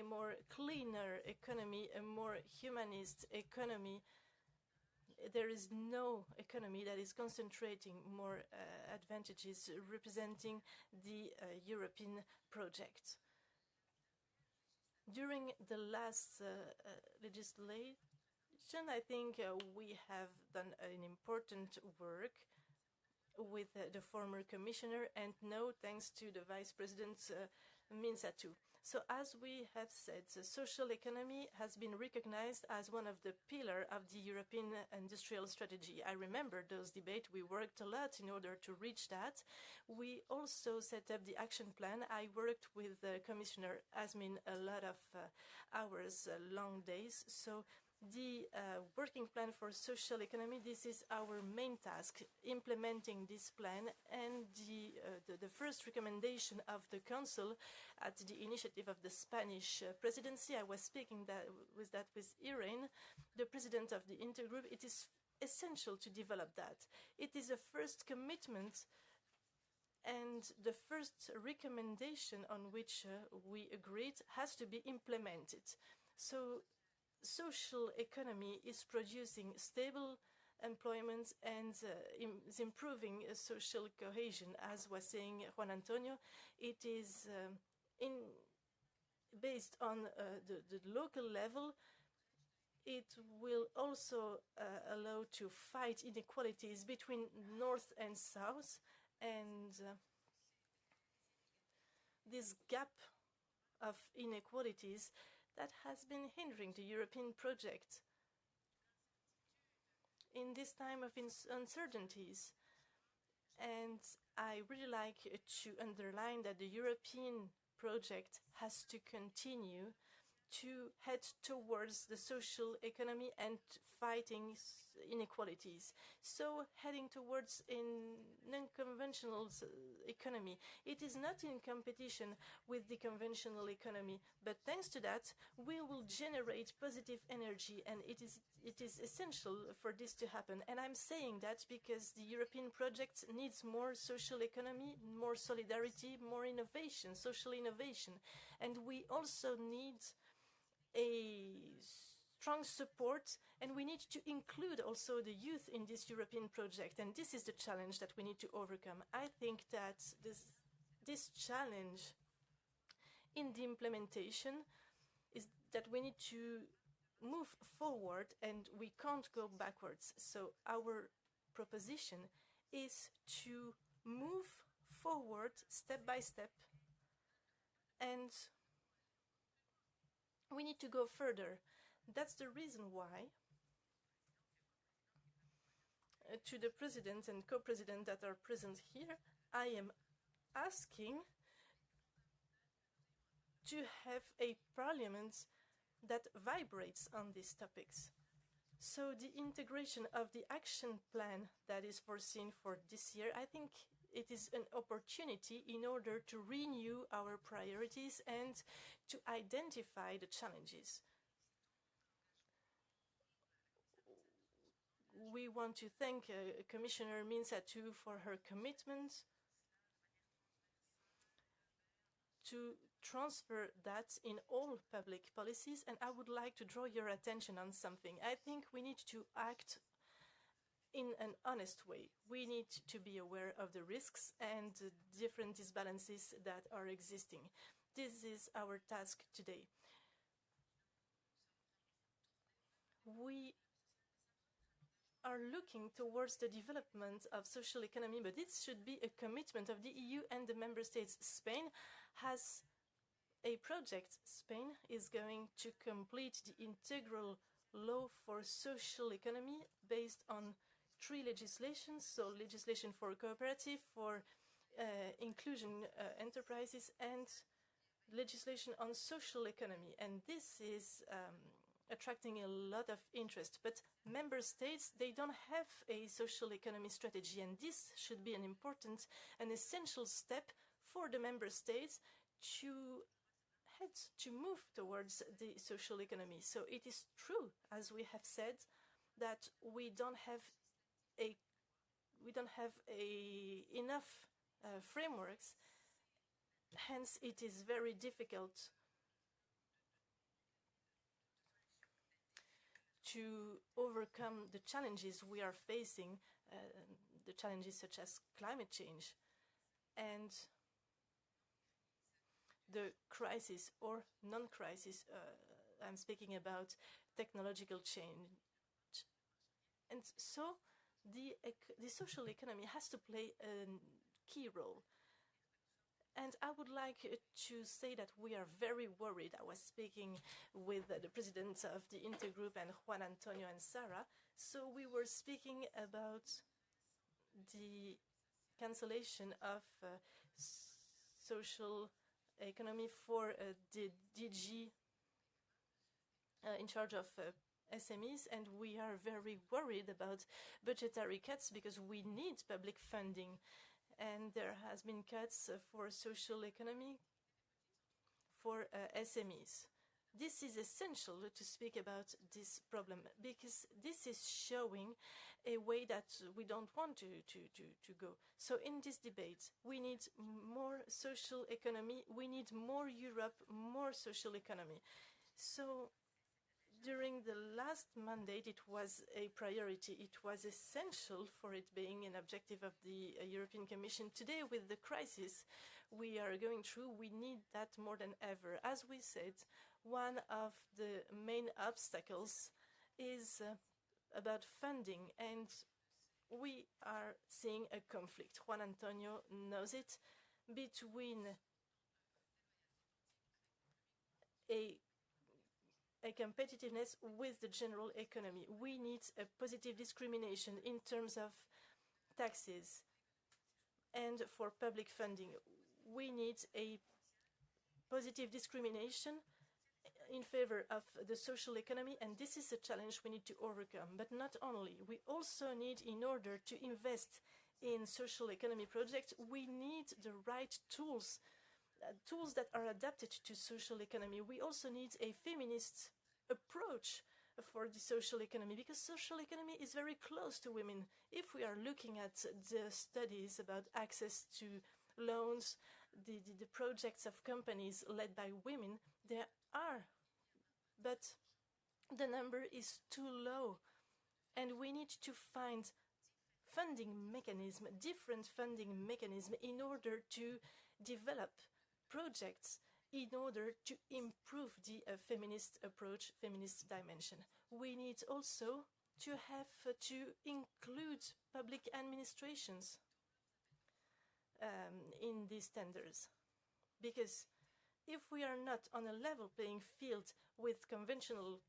more cleaner economy, a more humanist economy. There is no economy that is concentrating more advantages representing the European project. During the last legislation, I think we have done an important work with the former commissioner, and no thanks to the Vice President Minsatu. So as we have said, the social economy has been recognized as one of the pillars of the European industrial strategy. I remember those debates. We worked a lot in order to reach that. We also set up the action plan. I worked with Commissioner Asmin a lot of hours, long days. So the working plan for social economy, this is our main task, implementing this plan. And the first recommendation of the Council at the initiative of the Spanish presidency, I was speaking with Irene, the president of the Intergroup. It is essential to develop that. It is a first commitment and the first recommendation on which we agreed has to be implemented. So social economy is producing stable employment and is improving social cohesion, as was saying Juan Antonio. It is based on the local level. It will also allow to fight inequalities between North and South, and this gap of inequalities that has been hindering the European project in this time of uncertainties. And I really like to underline that the European project has to continue to head towards the social economy and fighting inequalities. So heading towards a non-conventional economy. It is not in competition with the conventional economy, but thanks to that, we will generate positive energy, and it is essential for this to happen. And I'm saying that because the European project needs more social economy, more solidarity, more innovation, social innovation. And we also need a strong support, and we need to include also the youth in this European project, and this is the challenge that we need to overcome. I think that this challenge in the implementation is that we need to move forward and we can't go backwards. So our proposition is to move forward step by step, and We need to go further. That's the reason why to the president and co-president that are present here, I am asking to have a parliament that vibrates on these topics. So the integration of the action plan that is foreseen for this year, I think it is an opportunity in order to renew our priorities and to identify the challenges. We want to thank Commissioner Minsatu for her commitment to transfer that in all public policies, and I would like to draw your attention on something. I think we need to act in an honest way. We need to be aware of the risks and different disbalances that are existing. This is our task today. We are looking towards the development of social economy, but it should be a commitment of the EU and the member states. Spain has a project. Spain is going to complete the integral law for social economy based on 3 legislations, so legislation for cooperative, for inclusion enterprises, and legislation on social economy. And this is attracting a lot of interest, but member states, they don't have a social economy strategy, and this should be an important and essential step for the member states to move towards the social economy. So it is true, as we have said, that we don't have enough frameworks. Hence, it is very difficult to overcome the challenges we are facing, the challenges such as climate change and the crisis or non-crisis. I'm speaking about technological change. And so the social economy has to play a key role. And I would like to say that we are very worried. I was speaking with the president of the Intergroup and Juan Antonio and Sarah. So we were speaking about the cancellation of social economy for the DG in charge of SMEs, and we are very worried about budgetary cuts because we need public funding. And there has been cuts for social economy, for SMEs. This is essential to speak about this problem because this is showing a way that we don't want to go. So in this debate, we need more social economy, we need more Europe, more social economy. So during the last mandate, it was a priority. It was essential for it being an objective of the European Commission. Today, with the crisis we are going through, we need that more than ever. As we said, one of the main obstacles is about funding, and we are seeing a conflict. Juan Antonio knows it, between a competitiveness with the general economy. We need a positive discrimination in terms of taxes and for public funding. We need a positive discrimination in favor of the social economy, and this is a challenge we need to overcome. But not only, we also need, in order to invest in social economy projects, we need the right tools, tools that are adapted to social economy. We also need a feminist approach for the social economy, because social economy is very close to women. If we are looking at the studies about access to loans, the projects of companies led by women, there are, but the number is too low, and we need to find funding mechanism, different funding mechanism, in order to develop projects in order to improve the feminist approach, feminist dimension. We need also to have to include public administrations in these tenders, because if we are not on a level playing field with conventional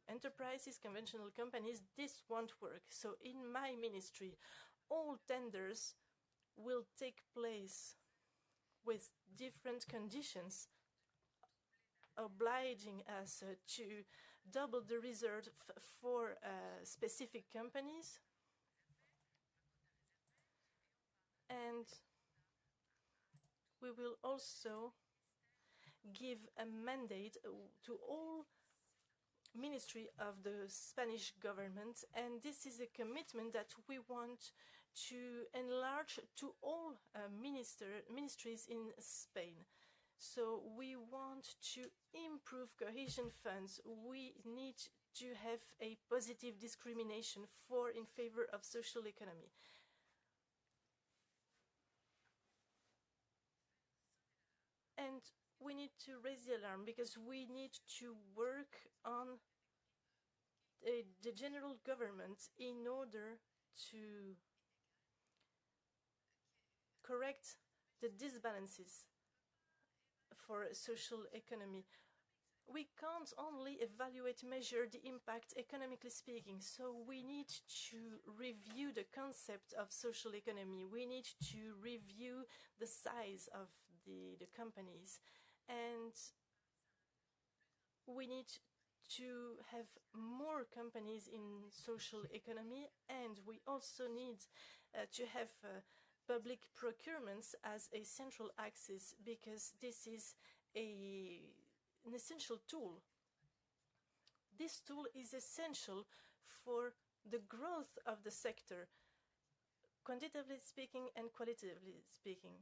enterprises, conventional companies, this won't work. So in my ministry, all tenders will take place with different conditions, obliging us to double the reserve for specific companies. And we will also give a mandate to all ministry of the Spanish government, and this is a commitment that we want to enlarge to all ministries in Spain. So we want to improve cohesion funds. We need to have a positive discrimination in favor of social economy. And we need to raise the alarm because we need to work on the general government in order to correct the disbalances for social economy. We can't only measure the impact economically speaking, so we need to review the concept of social economy. We need to review the size of the companies, and we need to have more companies in social economy, and we also need to have public procurements as a central axis, because this is an essential tool. This tool is essential for the growth of the sector, quantitatively speaking and qualitatively speaking.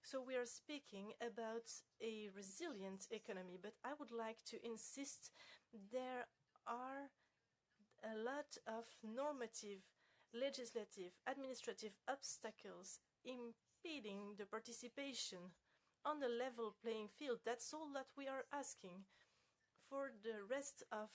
So we are speaking about a resilient economy, but I would like to insist there are a lot of normative, legislative, administrative obstacles impeding the participation on the level playing field. That's all that we are asking for the rest of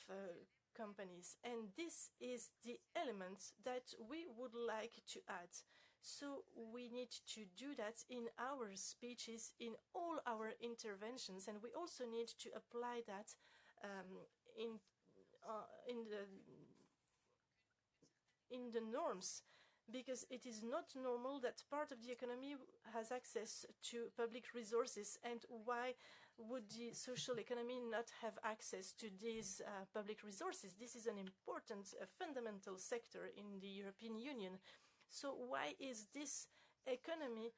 companies. And this is the element that we would like to add. So we need to do that in our speeches, in all our interventions, and we also need to apply that in the norms, because it is not normal that part of the economy has access to public resources, and why would the social economy not have access to these public resources? This is an important, fundamental sector in the European Union. So why is this economy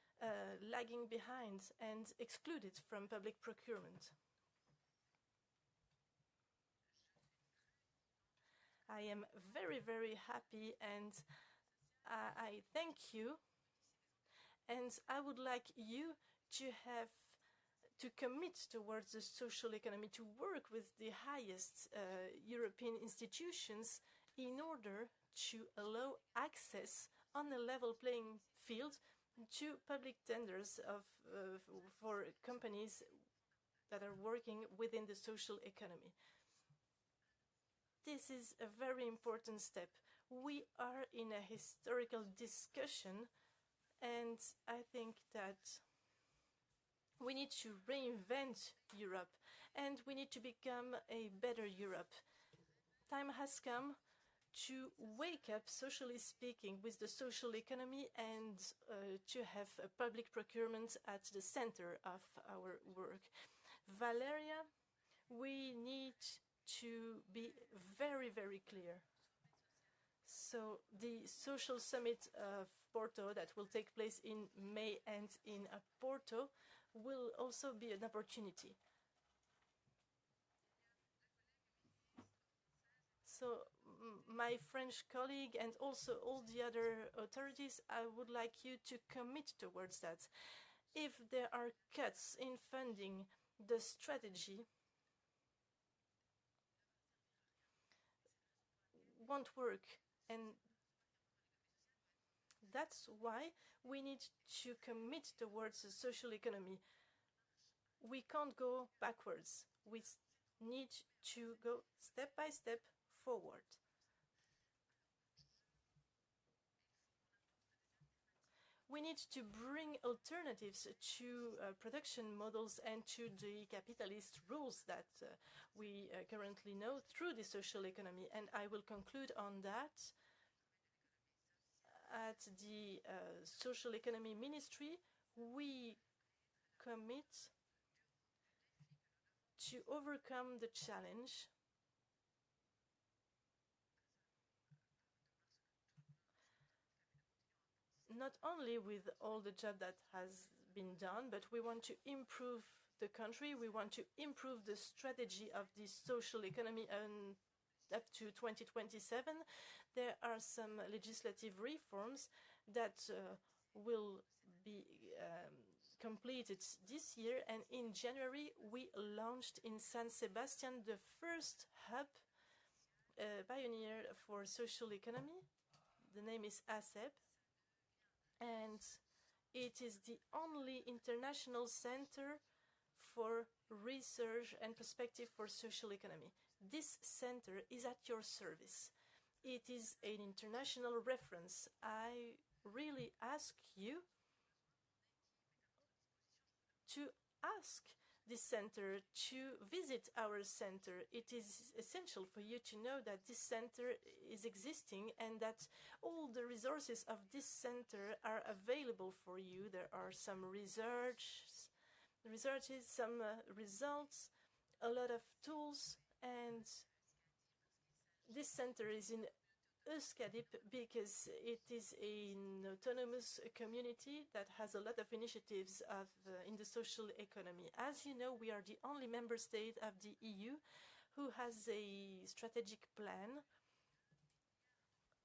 lagging behind and excluded from public procurement? I am very, very happy, and I thank you. And I would like you to commit towards the social economy, to work with the highest European institutions in order to allow access on a level playing field to public tenders for companies that are working within the social economy. This is a very important step. We are in a historical discussion, and I think that we need to reinvent Europe, and we need to become a better Europe. Time has come to wake up, socially speaking, with the social economy, and to have a public procurement at the center of our work. Valeria, we need to be very, very clear. So the social summit of Porto that will take place in May and in Porto will also be an opportunity. So my French colleague and also all the other authorities, I would like you to commit towards that. If there are cuts in funding, the strategy won't work. And that's why we need to commit towards a social economy. We can't go backwards. We need to go step by step forward. We we need to bring alternatives to production models and to the capitalist rules that we currently know through the social economy. And I will conclude on that. At the Social Economy Ministry, we commit to overcome the challenge not only with all the job that has been done, but we want to improve the country. We want to improve the strategy of the social economy up to 2027. There are some legislative reforms that will be completed this year. And in January, we launched in San Sebastian the first hub pioneer for social economy. The name is ASEP. And it is the only international center for research and perspective for social economy. This center is at your service. It is an international reference. I really ask you to ask this center to visit our center. It is essential for you to know that this center is existing and that all the resources of this center are available for you. There are some researches, some results, a lot of tools, and this center is in Euskadip because it is an autonomous community that has a lot of initiatives in the social economy. As you know, we are the only member state of the EU who has a strategic plan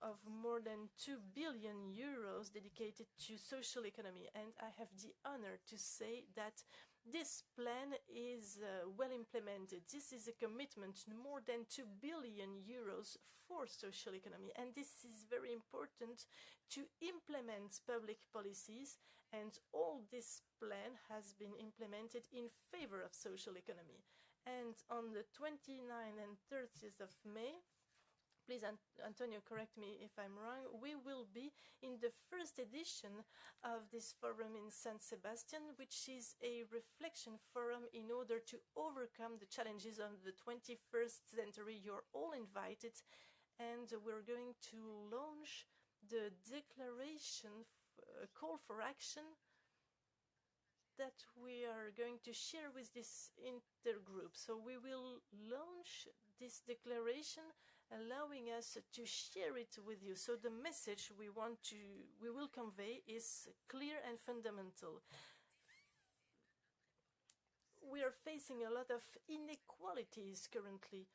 of more than 2 billion euros dedicated to social economy. And I have the honor to say that this plan is well implemented. This is a commitment to more than 2 billion euros for social economy. And this is very important to implement public policies. And all this plan has been implemented in favor of social economy. And on the 29th and 30th of May, please, Antonio, correct me if I'm wrong, we will be in the first edition of this forum in San Sebastian, which is a reflection forum in order to overcome the challenges of the 21st century. You're all invited, and we're going to launch the declaration, call for action that we are going to share with this intergroup. So we will launch this declaration, allowing us to share it with you. So the message we will convey is clear and fundamental. We are facing a lot of inequalities currently.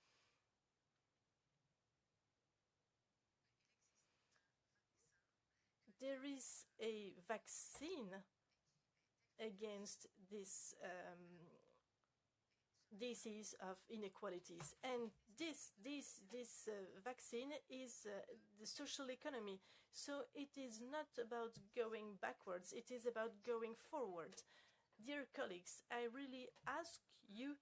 There is a vaccine against this disease of inequalities, and this vaccine is the social economy. So it is not about going backwards, it is about going forward. Dear colleagues, I really ask you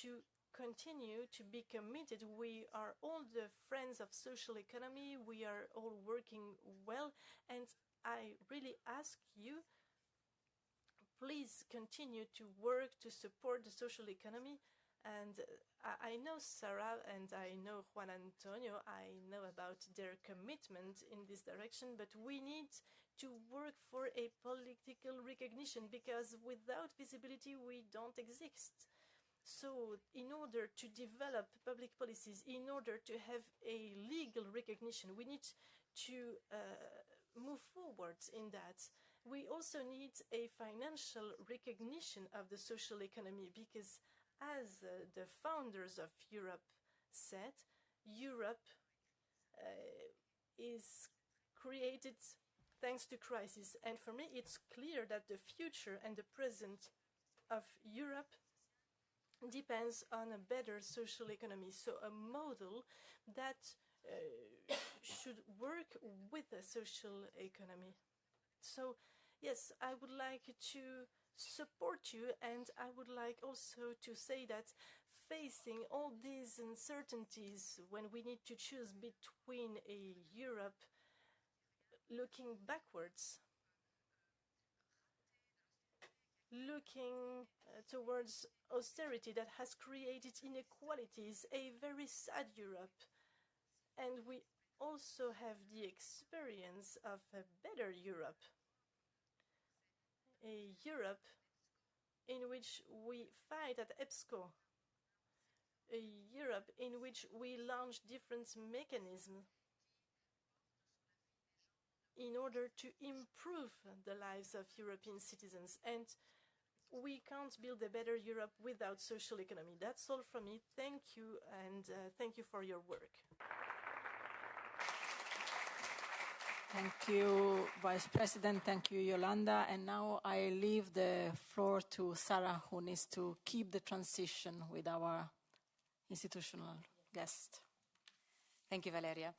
to continue to be committed. We are all the friends of social economy, we are all working well, and I really ask you, please continue to work to support the social economy. And I know Sarah and I know Juan Antonio, I know about their commitment in this direction, but we need to work for a political recognition, because without visibility we don't exist. So in order to develop public policies, in order to have a legal recognition, we need to move forward in that. We also need a financial recognition of the social economy, because as the founders of Europe said, Europe is created thanks to crisis. And for me, it's clear that the future and the present of Europe depends on a better social economy. So a model that should work with a social economy. So yes, I would like to support you, and I would like also to say that facing all these uncertainties, when we need to choose between a Europe looking backwards looking towards austerity that has created inequalities, a very sad Europe. And we also have the experience of a better Europe, a Europe in which we fight at EBSCO, a Europe in which we launch different mechanisms in order to improve the lives of European citizens. And we can't build a better Europe without social economy. That's all from me. Thank you, and thank you for your work. Thank you, Vice President. Thank you, Yolanda. And now I leave the floor to Sarah, who needs to keep the transition with our institutional guest. Thank you, Valeria.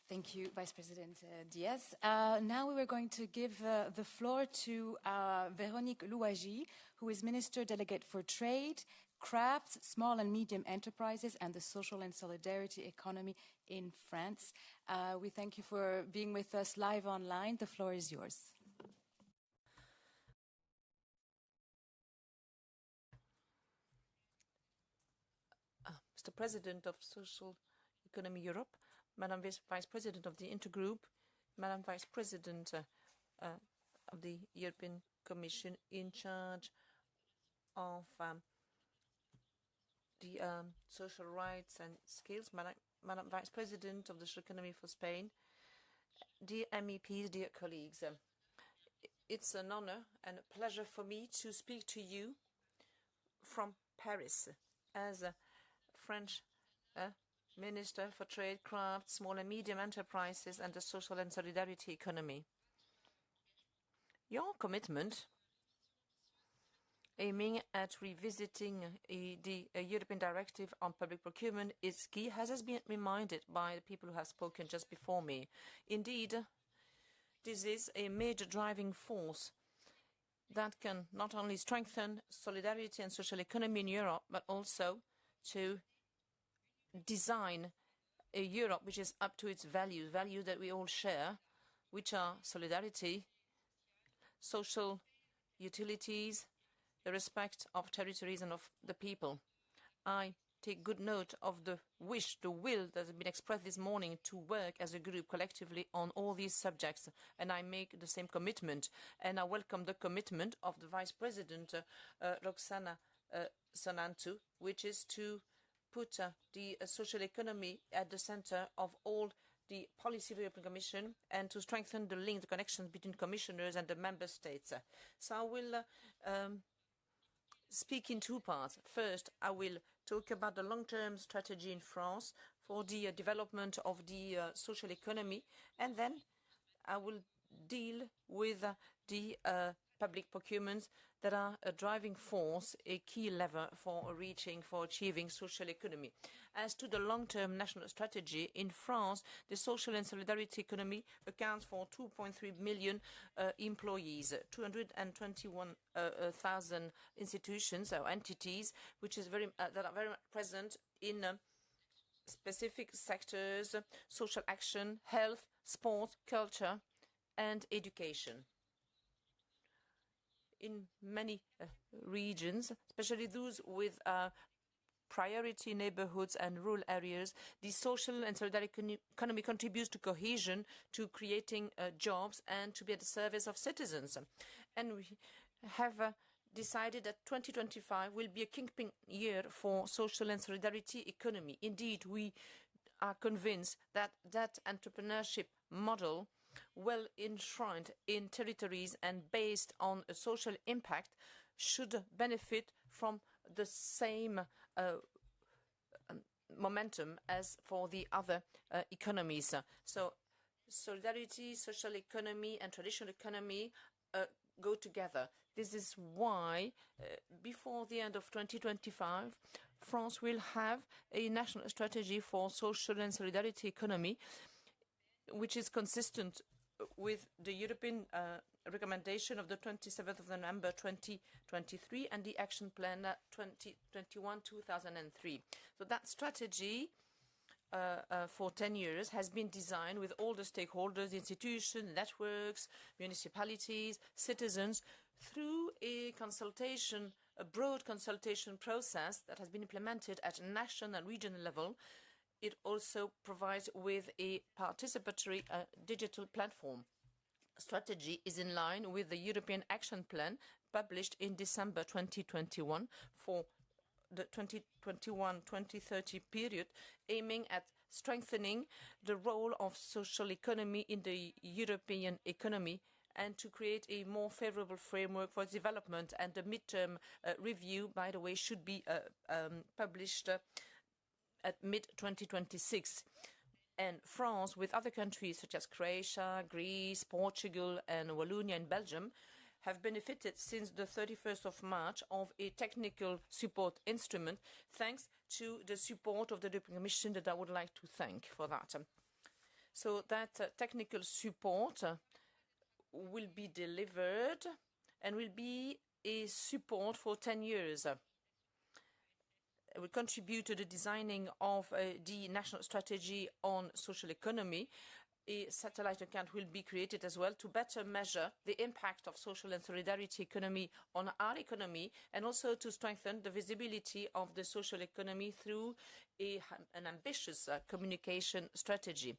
Thank you, Vice President Diaz. Now we were going to give the floor to Véronique Louagie, who is Minister Delegate for Trade, Crafts, Small and Medium Enterprises, and the Social and Solidarity Economy in France. We thank you for being with us live online. The floor is yours. Mr. President of Social Economy Europe, Madam Vice President of the Intergroup, Madam Vice President of the European Commission in charge of the social rights and skills, Madam Vice President of the Social Economy for Spain, dear MEPs, dear colleagues. It's an honor and a pleasure for me to speak to you from Paris as a French Minister for Trade, Crafts, Small and Medium Enterprises and the Social and Solidarity Economy. Your commitment aiming at revisiting the European Directive on Public Procurement is key, as has been reminded by the people who have spoken just before me. Indeed, this is a major driving force that can not only strengthen solidarity and social economy in Europe, but also to design a Europe which is up to its values that we all share, which are solidarity, social utilities, the respect of territories and of the people. I take good note of the wish, the will that has been expressed this morning to work as a group collectively on all these subjects, and I make the same commitment, and I welcome the commitment of the Vice President, Roxana Sonantu, which is to put the social economy at the center of all the policy of the European Commission and to strengthen the link, the connections between commissioners and the member states. So I will speak in two parts. First, I will talk about the long-term strategy in France for the development of the social economy, and then I will deal with the public procurements that are a driving force, a key lever for achieving social economy. As to the long-term national strategy, in France, the social and solidarity economy accounts for 2.3 million employees, 221,000 institutions or entities, which is that are very much present in specific sectors: social action, health, sport, culture, and education. In many regions, especially those with priority neighborhoods and rural areas, the social and solidarity economy contributes to cohesion, to creating jobs, and to be at the service of citizens. And we have decided that 2025 will be a kingpin year for social and solidarity economy. Indeed, we are convinced that that entrepreneurship model, well enshrined in territories and based on a social impact, should benefit from the same momentum as for the other economies. So solidarity, social economy and traditional economy go together. This is why before the end of 2025, France will have a national strategy for social and solidarity economy, which is consistent with the European recommendation of the 27th of November 2023 and the action plan 2021-2003. So that strategy for 10 years has been designed with all the stakeholders, institutions, networks, municipalities, citizens, through a broad consultation process that has been implemented at national and regional level. It also provides with a participatory digital platform. Strategy is in line with the European Action Plan published in December 2021 for the 2021-2030 period, aiming at strengthening the role of social economy in the European economy and to create a more favorable framework for development. And the midterm review, by the way, should be published at mid-2026. And France, with other countries such as Croatia, Greece, Portugal, and Wallonia and Belgium, have benefited since the 31st of March of a technical support instrument, thanks to the support of the European Commission that I would like to thank for that. So that technical support will be delivered and will be a support for 10 years. It will contribute to the designing of the national strategy on social economy. A satellite account will be created as well to better measure the impact of social and solidarity economy on our economy, and also to strengthen the visibility of the social economy through an ambitious communication strategy.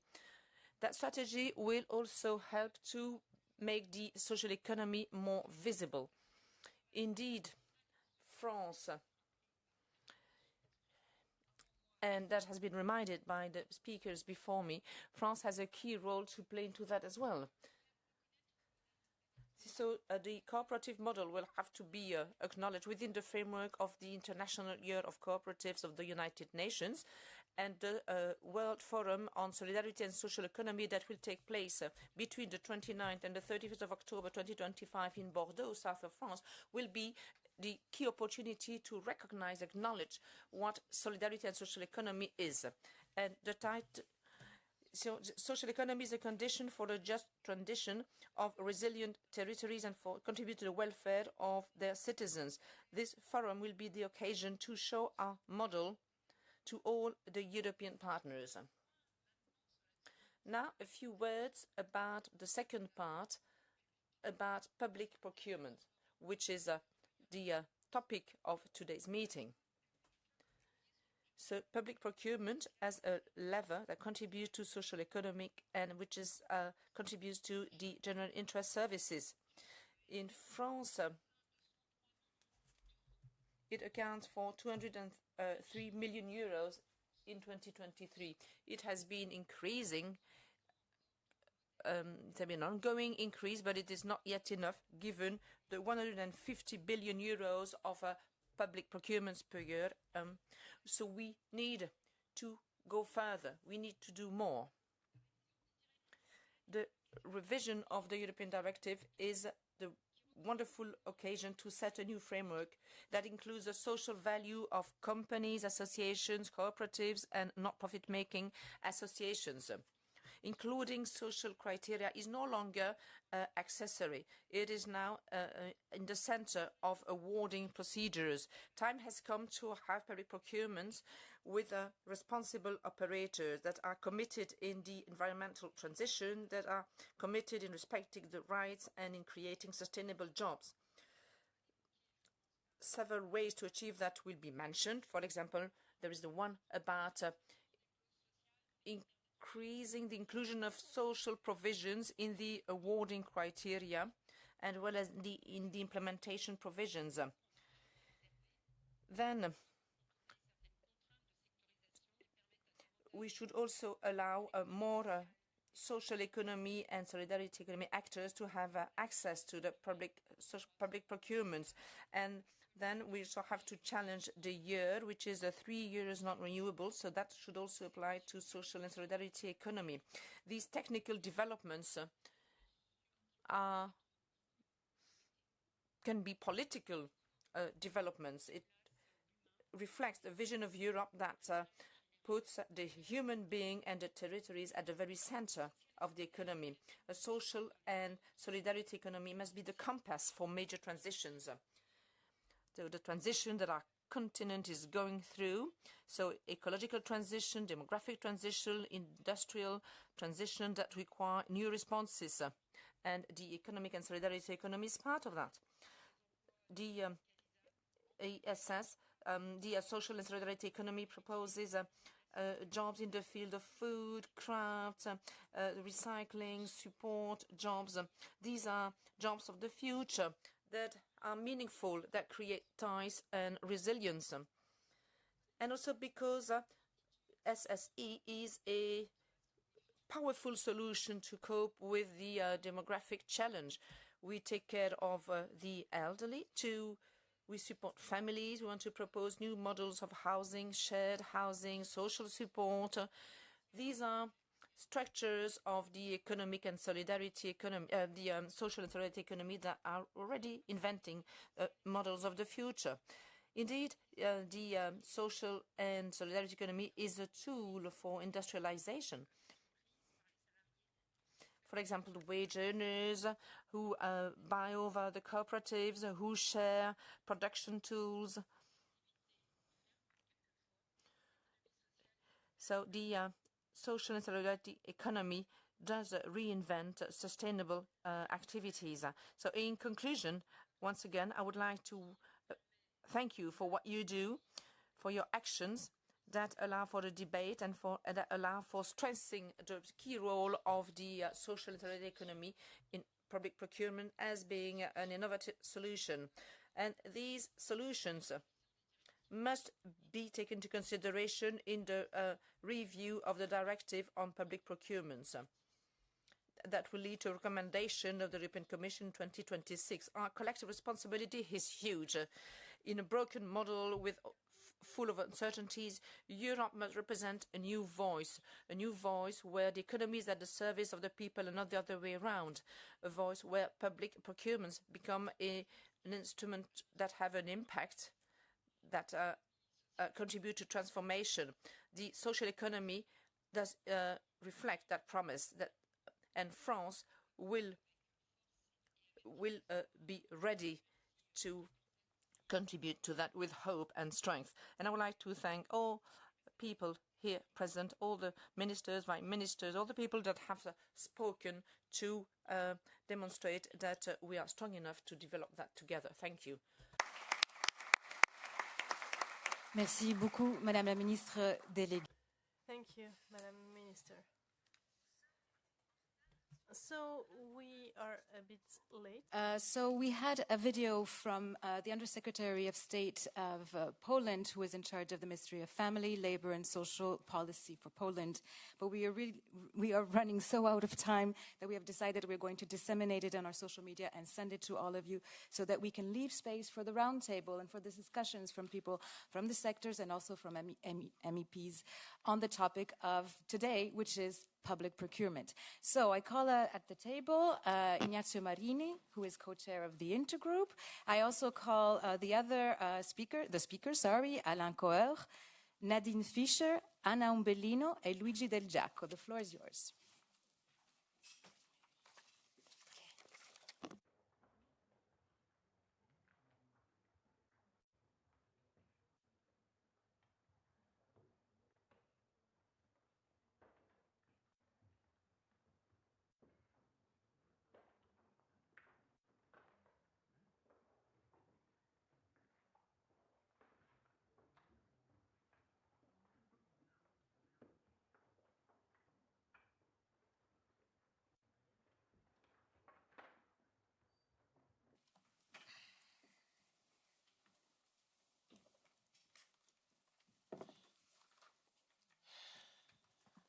That strategy will also help to make the social economy more visible. Indeed, France, and that has been reminded by the speakers before me, France has a key role to play into that as well. So the cooperative model will have to be acknowledged within the framework of the International Year of Cooperatives of the United Nations and the World Forum on Solidarity and Social Economy that will take place between the 29th and the 31st of October 2025 in Bordeaux, south of France, will be the key opportunity to recognize, acknowledge what solidarity and social economy is. And the so social economy is a condition for a just transition of resilient territories and for contribute to the welfare of their citizens. This forum will be the occasion to show our model to all the European partners. Now, a few words about the second part, about public procurement, which is the topic of today's meeting. So public procurement as a lever that contributes to social economic and which is contributes to the general interest services. In France, it accounts for 203 million euros in 2023. It has been increasing. It's been an ongoing increase, but it is not yet enough given the 150 billion euros of public procurements per year. So we need to go further. We need to do more. The revision of the European Directive is the wonderful occasion to set a new framework that includes the social value of companies, associations, cooperatives, and not-profit making associations. Including social criteria is no longer accessory. It is now in the center of awarding procedures. Time has come to have public procurements with responsible operators that are committed in the environmental transition, that are committed in respecting the rights and in creating sustainable jobs. Several ways to achieve that will be mentioned. For example, there is the one about increasing the inclusion of social provisions in the awarding criteria as well as in the implementation provisions. Then we should also allow more social economy and solidarity economy actors to have access to the public procurements. And then we also have to challenge the year, which is 3 years not renewable, so that should also apply to social and solidarity economy. These technical developments can be political developments. It reflects the vision of Europe that puts the human being and the territories at the very center of the economy. A social and solidarity economy must be the compass for major transitions. So the transition that our continent is going through, so ecological transition, demographic transition, industrial transition that require new responses. and the economic and solidarity economy is part of that. The ESS, the social and solidarity economy proposes jobs in the field of food, crafts, recycling, support jobs. These are jobs of the future that are meaningful, that create ties and resilience. And also because SSE is a powerful solution to cope with the demographic challenge. We take care of the elderly, we support families. We want to propose new models of housing, shared housing, social support. These are structures of the economic and solidarity economy, the social and solidarity economy that are already inventing models of the future. Indeed, the social and solidarity economy is a tool for industrialization. For example, the wage earners who buy over the cooperatives, who share production tools. So the social and solidarity economy does reinvent sustainable activities. So in conclusion, once again, I would like to thank you for what you do, for your actions that allow for the debate and that allow for strengthening the key role of the social and solidarity economy in public procurement as being an innovative solution. And these solutions must be taken into consideration in the review of the directive on public procurements. That will lead to a recommendation of the European Commission 2026. Our collective responsibility is huge. In a broken model full of uncertainties, Europe must represent a new voice where the economy is at the service of the people and not the other way around, a voice where public procurements become an instrument that have an impact, that contribute to transformation. The social economy does reflect that promise, and France will be ready to contribute to that with hope and strength. And I would like to thank all people here present, all the ministers, vice ministers, all the people that have spoken to demonstrate that we are strong enough to develop that together. Thank you. Merci beaucoup, Madame la Ministre déléguée. Thank you, Madam Minister. So we are a bit late. So we had a video from the Undersecretary of State of Poland, who is in charge of the Ministry of Family, Labor and Social Policy for Poland. But we are running so out of time that we have decided we're going to disseminate it on our social media and send it to all of you so that we can leave space for the roundtable and for the discussions from people from the sectors and also from MEPs on the topic of today, which is public procurement. So I call at the table Ignazio Marini, who is co-chair of the Intergroup. I also call the speakers, Alain Coeur, Nadine Fischer, Anna Umbellino, and Luigi Del Giaco. The floor is yours.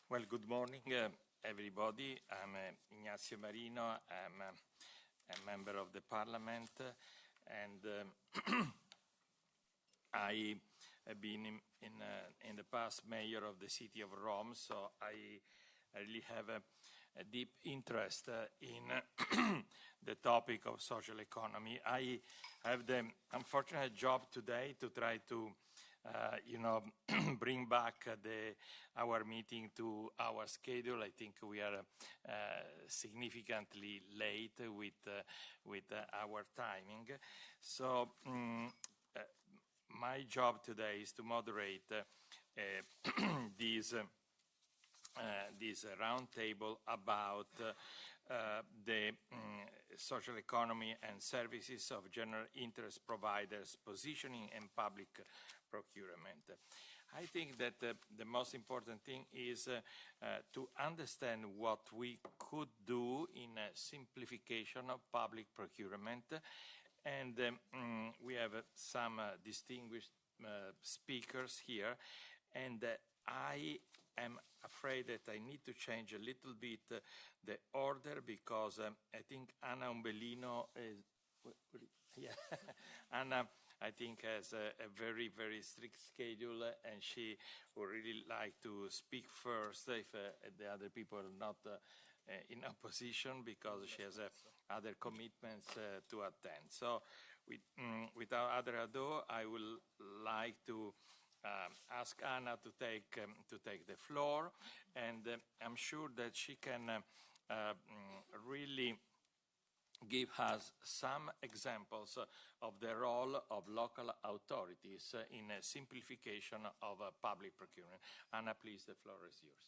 Well, good morning, everybody. I'm Ignazio Marino. I'm a member of the Parliament, and I have been in the past mayor of the city of Rome, so I really have a deep interest in the topic of social economy. I have the unfortunate job today to try to bring back our meeting to our schedule. I think we are significantly late with our timing. So my job today is to moderate this roundtable about the social economy and services of general interest providers positioning and public procurement. I think that the most important thing is to understand what we could do in simplification of public procurement. And we have some distinguished speakers here. And I am afraid that I need to change a little bit the order because I think Anna Umbellino is, Anna, I think, has a very, very strict schedule, and she would really like to speak first if the other people are not in opposition, because she has other commitments to attend. So without other ado, I would like to ask Anna to take the floor, and I'm sure that she can really give us some examples of the role of local authorities in a simplification of public procurement. Anna, please, the floor is yours.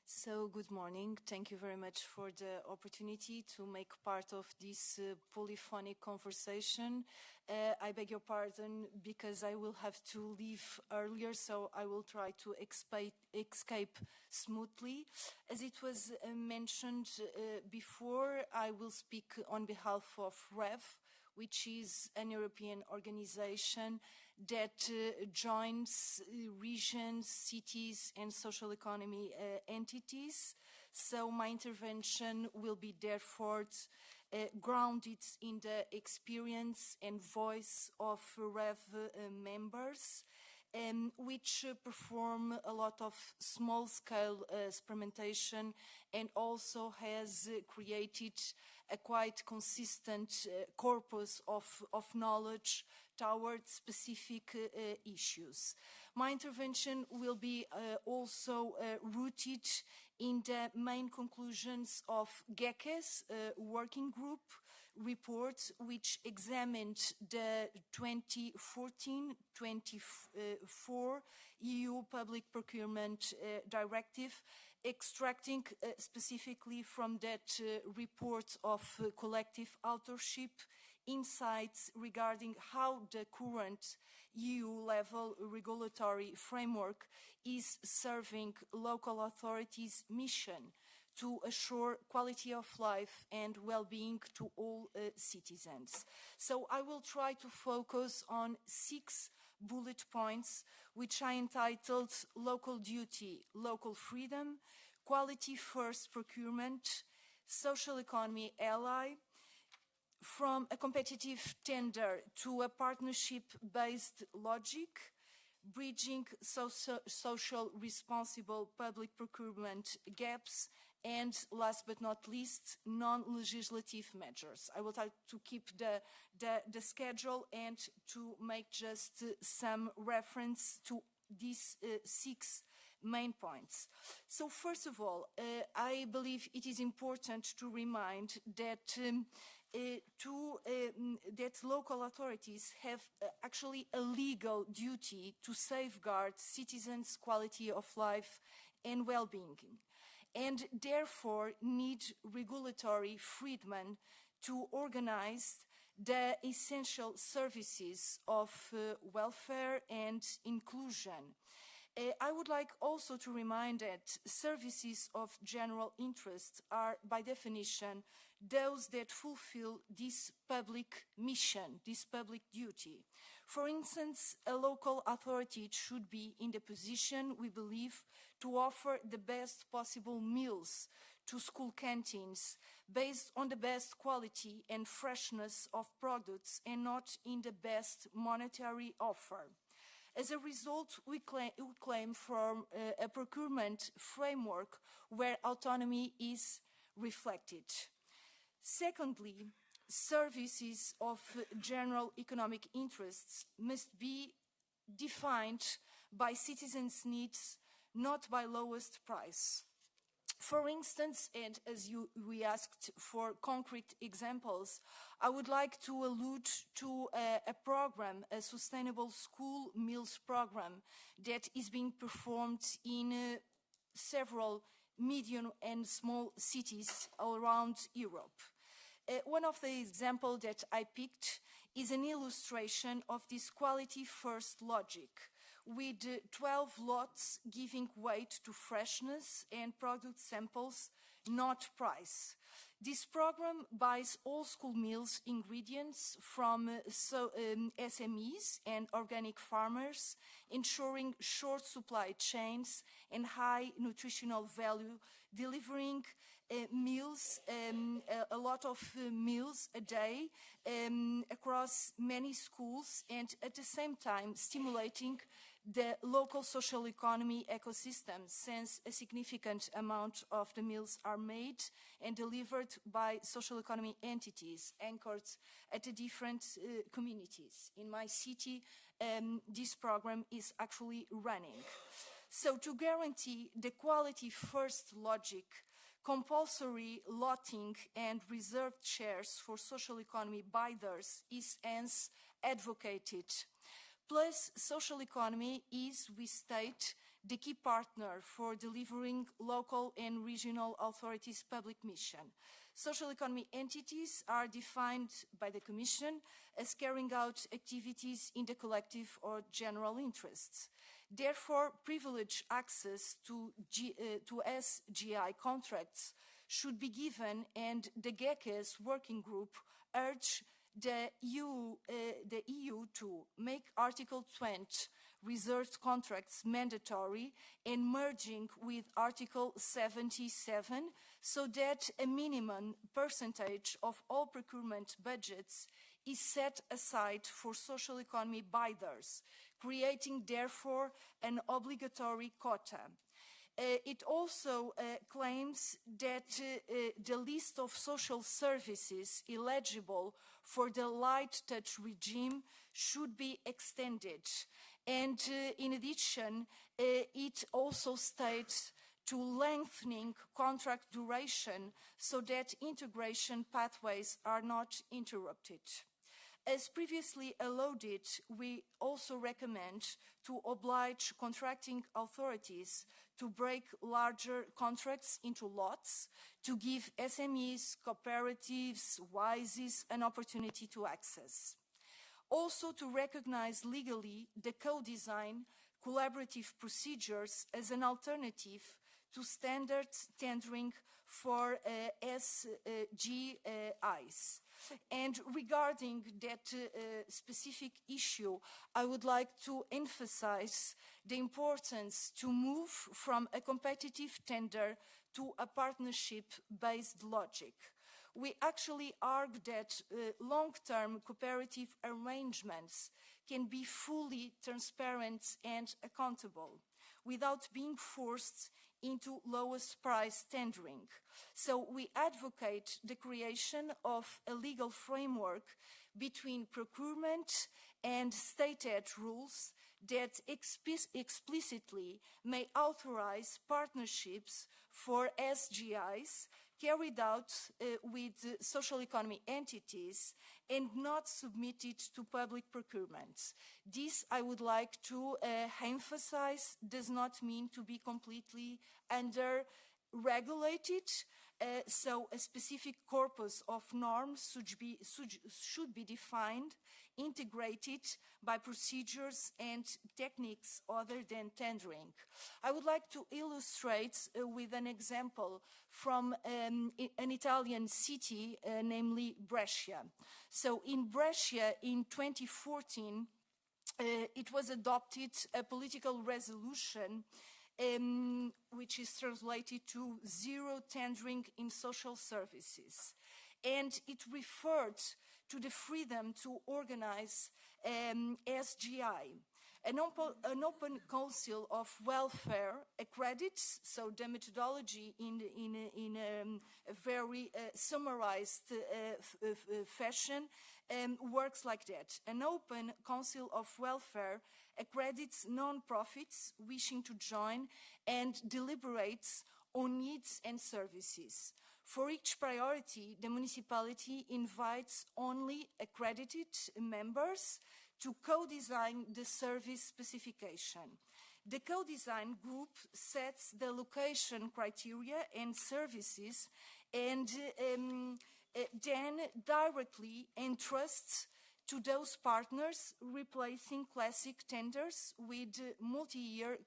So good morning. Thank you very much for the opportunity to make part of this polyphonic conversation. I beg your pardon because I will have to leave earlier, so I will try to escape smoothly. As it was mentioned before, I will speak on behalf of REV, which is an European organization that joins regions, cities, and social economy entities. So my intervention will be therefore grounded in the experience and voice of REV members, which perform a lot of small-scale experimentation and also has created a quite consistent corpus of knowledge towards specific issues. My intervention will be also rooted in the main conclusions of GECE's working group report, which examined the 2014-24 EU Public Procurement Directive, extracting specifically from that report of collective authorship insights regarding how the current EU-level regulatory framework is serving local authorities' mission to assure quality of life and well-being to all citizens. So I will try to focus on 6 bullet points, which I entitled Local Duty, Local Freedom, Quality First Procurement, Social Economy Ally, from a competitive tender to a partnership-based logic, bridging social responsible public procurement gaps, and last but not least, non-legislative measures. I will try to keep the schedule and to make just some reference to these 6 main points. So first of all, I believe it is important to remind that that local authorities have actually a legal duty to safeguard citizens' quality of life and well-being, and therefore need regulatory freedom to organize the essential services of welfare and inclusion. I would like also to remind that services of general interest are, by definition, those that fulfill this public mission, this public duty. For instance, a local authority should be in the position, we believe, to offer the best possible meals to school canteens based on the best quality and freshness of products and not in the best monetary offer. As a result, we claim for a procurement framework where autonomy is reflected. Secondly, services of general economic interests must be defined by citizens' needs, not by lowest price. For instance, and as we asked for concrete examples, I would like to allude to a program, a sustainable school meals program that is being performed in several medium and small cities all around Europe. One of the examples that I picked is an illustration of this quality first logic, with 12 lots giving weight to freshness and product samples, not price. This program buys all school meals ingredients from SMEs and organic farmers, ensuring short supply chains and high nutritional value, delivering meals, a lot of meals a day across many schools, and at the same time stimulating the local social economy ecosystem, since a significant amount of the meals are made and delivered by social economy entities anchored at the different communities. In my city, this program is actually running. So to guarantee the quality first logic, compulsory lotting and reserved shares for social economy bidders is hence advocated. Plus, social economy is, we state, the key partner for delivering local and regional authorities' public mission. Social economy entities are defined by the Commission as carrying out activities in the collective or general interests. Therefore, privileged access to SGI contracts should be given, and the GECES working group urged the EU to make Article 20 reserved contracts mandatory and merging with Article 77 so that a minimum percentage of all procurement budgets is set aside for social economy bidders, creating therefore an obligatory quota. It also claims that the list of social services eligible for the light touch regime should be extended. And in addition, it also states to lengthening contract duration so that integration pathways are not interrupted. As previously alluded, we also recommend to oblige contracting authorities to break larger contracts into lots to give SMEs, cooperatives, WISEs an opportunity to access. Also to recognize legally the co-design collaborative procedures as an alternative to standard tendering for SGIs. And regarding that specific issue, I would like to emphasize the importance to move from a competitive tender to a partnership-based logic. We actually argue that long-term cooperative arrangements can be fully transparent and accountable without being forced into lowest price tendering. So we advocate the creation of a legal framework between procurement and state aid rules that explicitly may authorize partnerships for SGIs carried out with social economy entities and not submitted to public procurement. This, I would like to emphasize, does not mean to be completely under-regulated, so a specific corpus of norms should be defined, integrated by procedures and techniques other than tendering. I would like to illustrate with an example from an Italian city, namely Brescia. So in Brescia in 2014, it was adopted a political resolution which is translated to zero tendering in social services. And it referred to the freedom to organize SGI. An open council of welfare accredits, so the methodology in a very summarized fashion works like that. An open council of welfare accredits non-profits wishing to join and deliberates on needs and services. For each priority, the municipality invites only accredited members to co-design the service specification. The co-design group sets the location criteria and services and then directly entrusts to those partners, replacing classic tenders with multi-year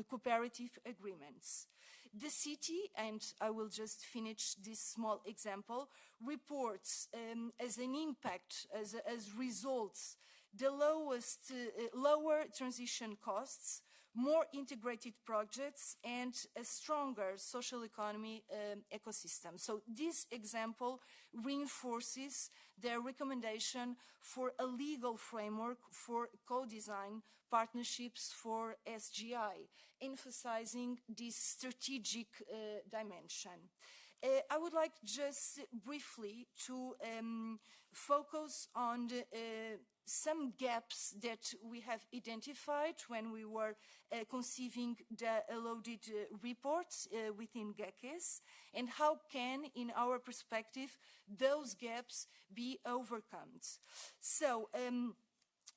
cooperative agreements. The city, and I will just finish this small example, reports as an impact, as results, the lower transition costs, more integrated projects, and a stronger social economy ecosystem. So this example reinforces their recommendation for a legal framework for co-design partnerships for SGI, emphasizing this strategic dimension. I would like just briefly to focus on some gaps that we have identified when we were conceiving the allotted reports within GECES, and how can, in our perspective, those gaps be overcome. So,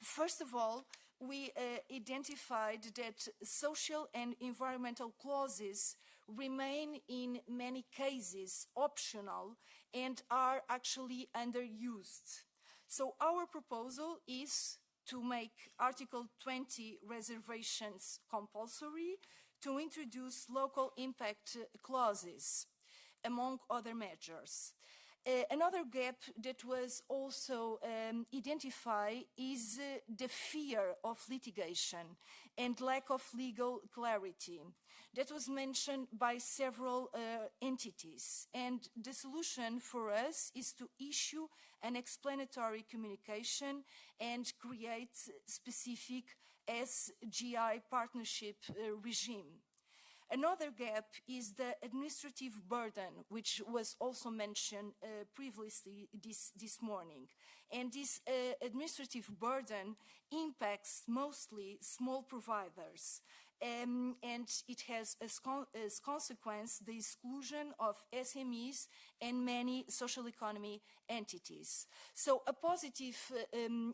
first of all, we identified that social and environmental clauses remain in many cases optional and are actually underused. So our proposal is to make Article 20 reservations compulsory, to introduce local impact clauses, among other measures. Another gap that was also identified is the fear of litigation and lack of legal clarity. That was mentioned by several entities. And the solution for us is to issue an explanatory communication and create specific SGI partnership regime. Another gap is the administrative burden, which was also mentioned previously this morning. And this administrative burden impacts mostly small providers. And it has as consequence the exclusion of SMEs and many social economy entities. So a positive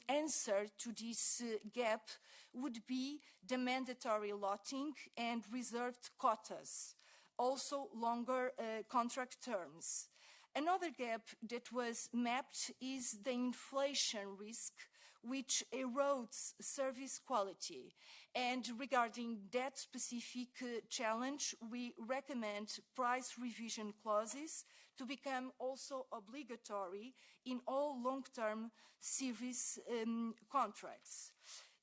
answer to this gap would be the mandatory lotting and reserved quotas, also longer contract terms. Another gap that was mapped is the inflation risk, which erodes service quality. And regarding that specific challenge, we recommend price revision clauses to become also obligatory in all long-term service contracts.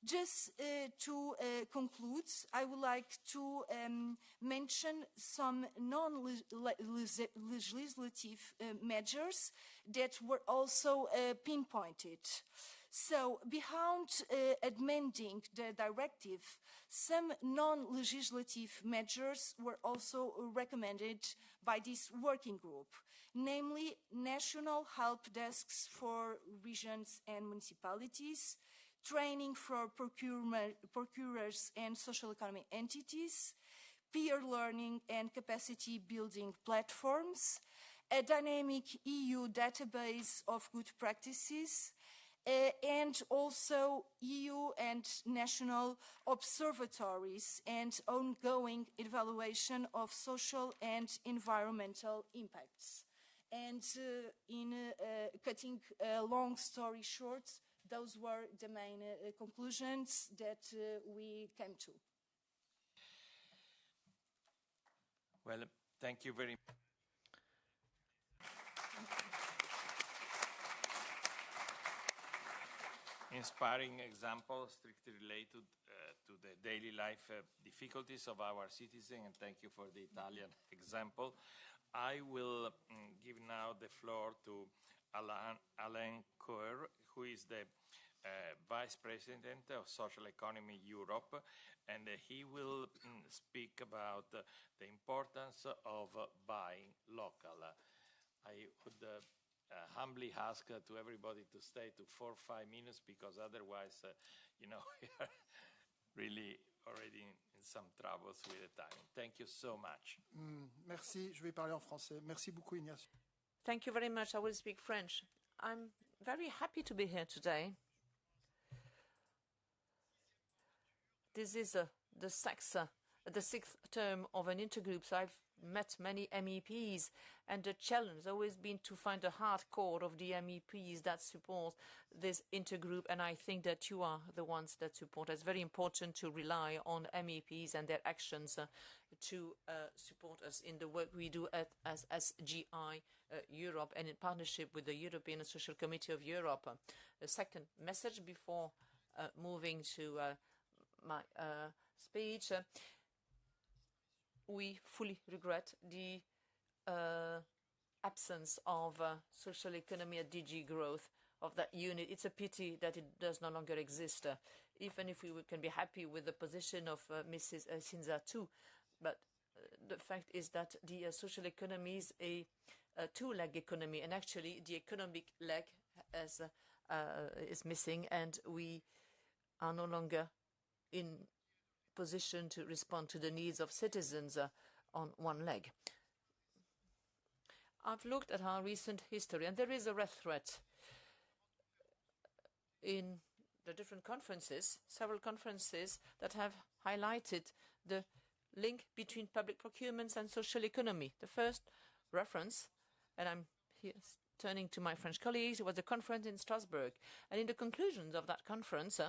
Just to conclude, I would like to mention some non-legislative measures that were also pinpointed. So, behind amending the directive, some non-legislative measures were also recommended by this working group, namely national help desks for regions and municipalities, training for procurers and social economy entities, peer learning and capacity building platforms, a dynamic EU database of good practices, and also EU and national observatories and ongoing evaluation of social and environmental impacts. And in cutting a long story short, those were the main conclusions that we came to. Well, thank you very much. Inspiring examples strictly related to the daily life difficulties of our citizens, and thank you for the Italian example. I will give now the floor to Alain Coeur, who is the Vice President of Social Economy Europe, and he will speak about the importance of buying local. I would humbly ask to everybody to stay to 4 or 5 minutes, because otherwise, we are really already in some troubles with the timing. Thank you so much. Merci, je vais parler en français. Merci beaucoup, Ignacio. Thank you very much. I will speak French. I'm very happy to be here today. This is the sixth term of an intergroup, so I've met many MEPs, and the challenge has always been to find a hard core of the MEPs that support this intergroup, and I think that you are the ones that support. It's very important to rely on MEPs and their actions to support us in the work we do as SGI Europe and in partnership with the European Social Committee of Europe. The second message before moving to my speech. We fully regret the absence of social economy at DG Growth of that unit. It's a pity that it does no longer exist, even if we can be happy with the position of Mrs. Sinza too. But the fact is that the social economy is a two-leg economy, and actually the economic leg is missing, and we are no longer in position to respond to the needs of citizens on one leg. I've looked at our recent history, and there is a red thread in the different conferences, several conferences that have highlighted the link between public procurements and social economy. The first reference, and I'm here turning to my French colleagues, was the conference in Strasbourg. And in the conclusions of that conference,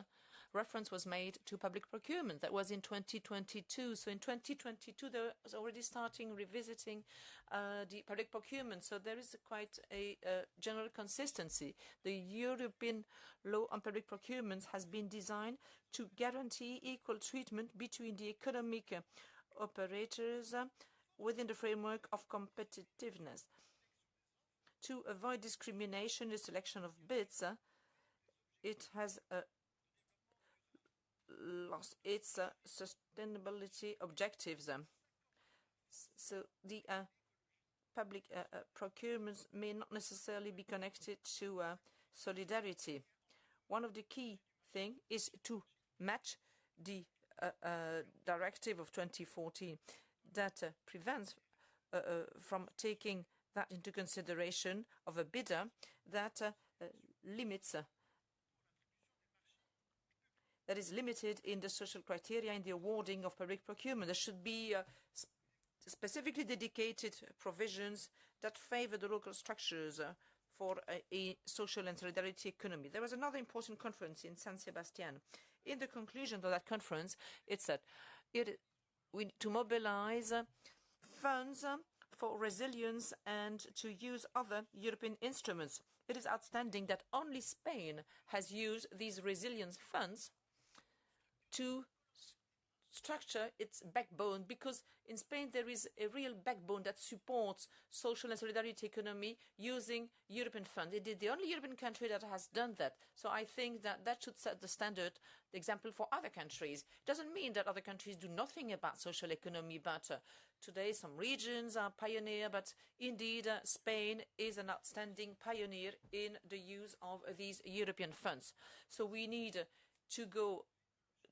reference was made to public procurement. That was in 2022. So in 2022, there was already starting revisiting the public procurement. So there is quite a general consistency. The European law on public procurement has been designed to guarantee equal treatment between the economic operators within the framework of competitiveness. To avoid discrimination in the selection of bids, it has lost its sustainability objectives. So the public procurements may not necessarily be connected to solidarity. One of the key things is to match the directive of 2014 that prevents from taking that into consideration of a bidder that limits that is limited in the social criteria in the awarding of public procurement. There should be specifically dedicated provisions that favor the local structures for a social and solidarity economy. There was another important conference in San Sebastian. In the conclusion of that conference, it said we need to mobilize funds for resilience and to use other European instruments. It is outstanding that only Spain has used these resilience funds to structure its backbone, because in Spain there is a real backbone that supports social and solidarity economy using European funds. It is the only European country that has done that. So I think that that should set the standard, the example for other countries. It doesn't mean that other countries do nothing about social economy, but today some regions are pioneer, but indeed Spain is an outstanding pioneer in the use of these European funds. So we need to go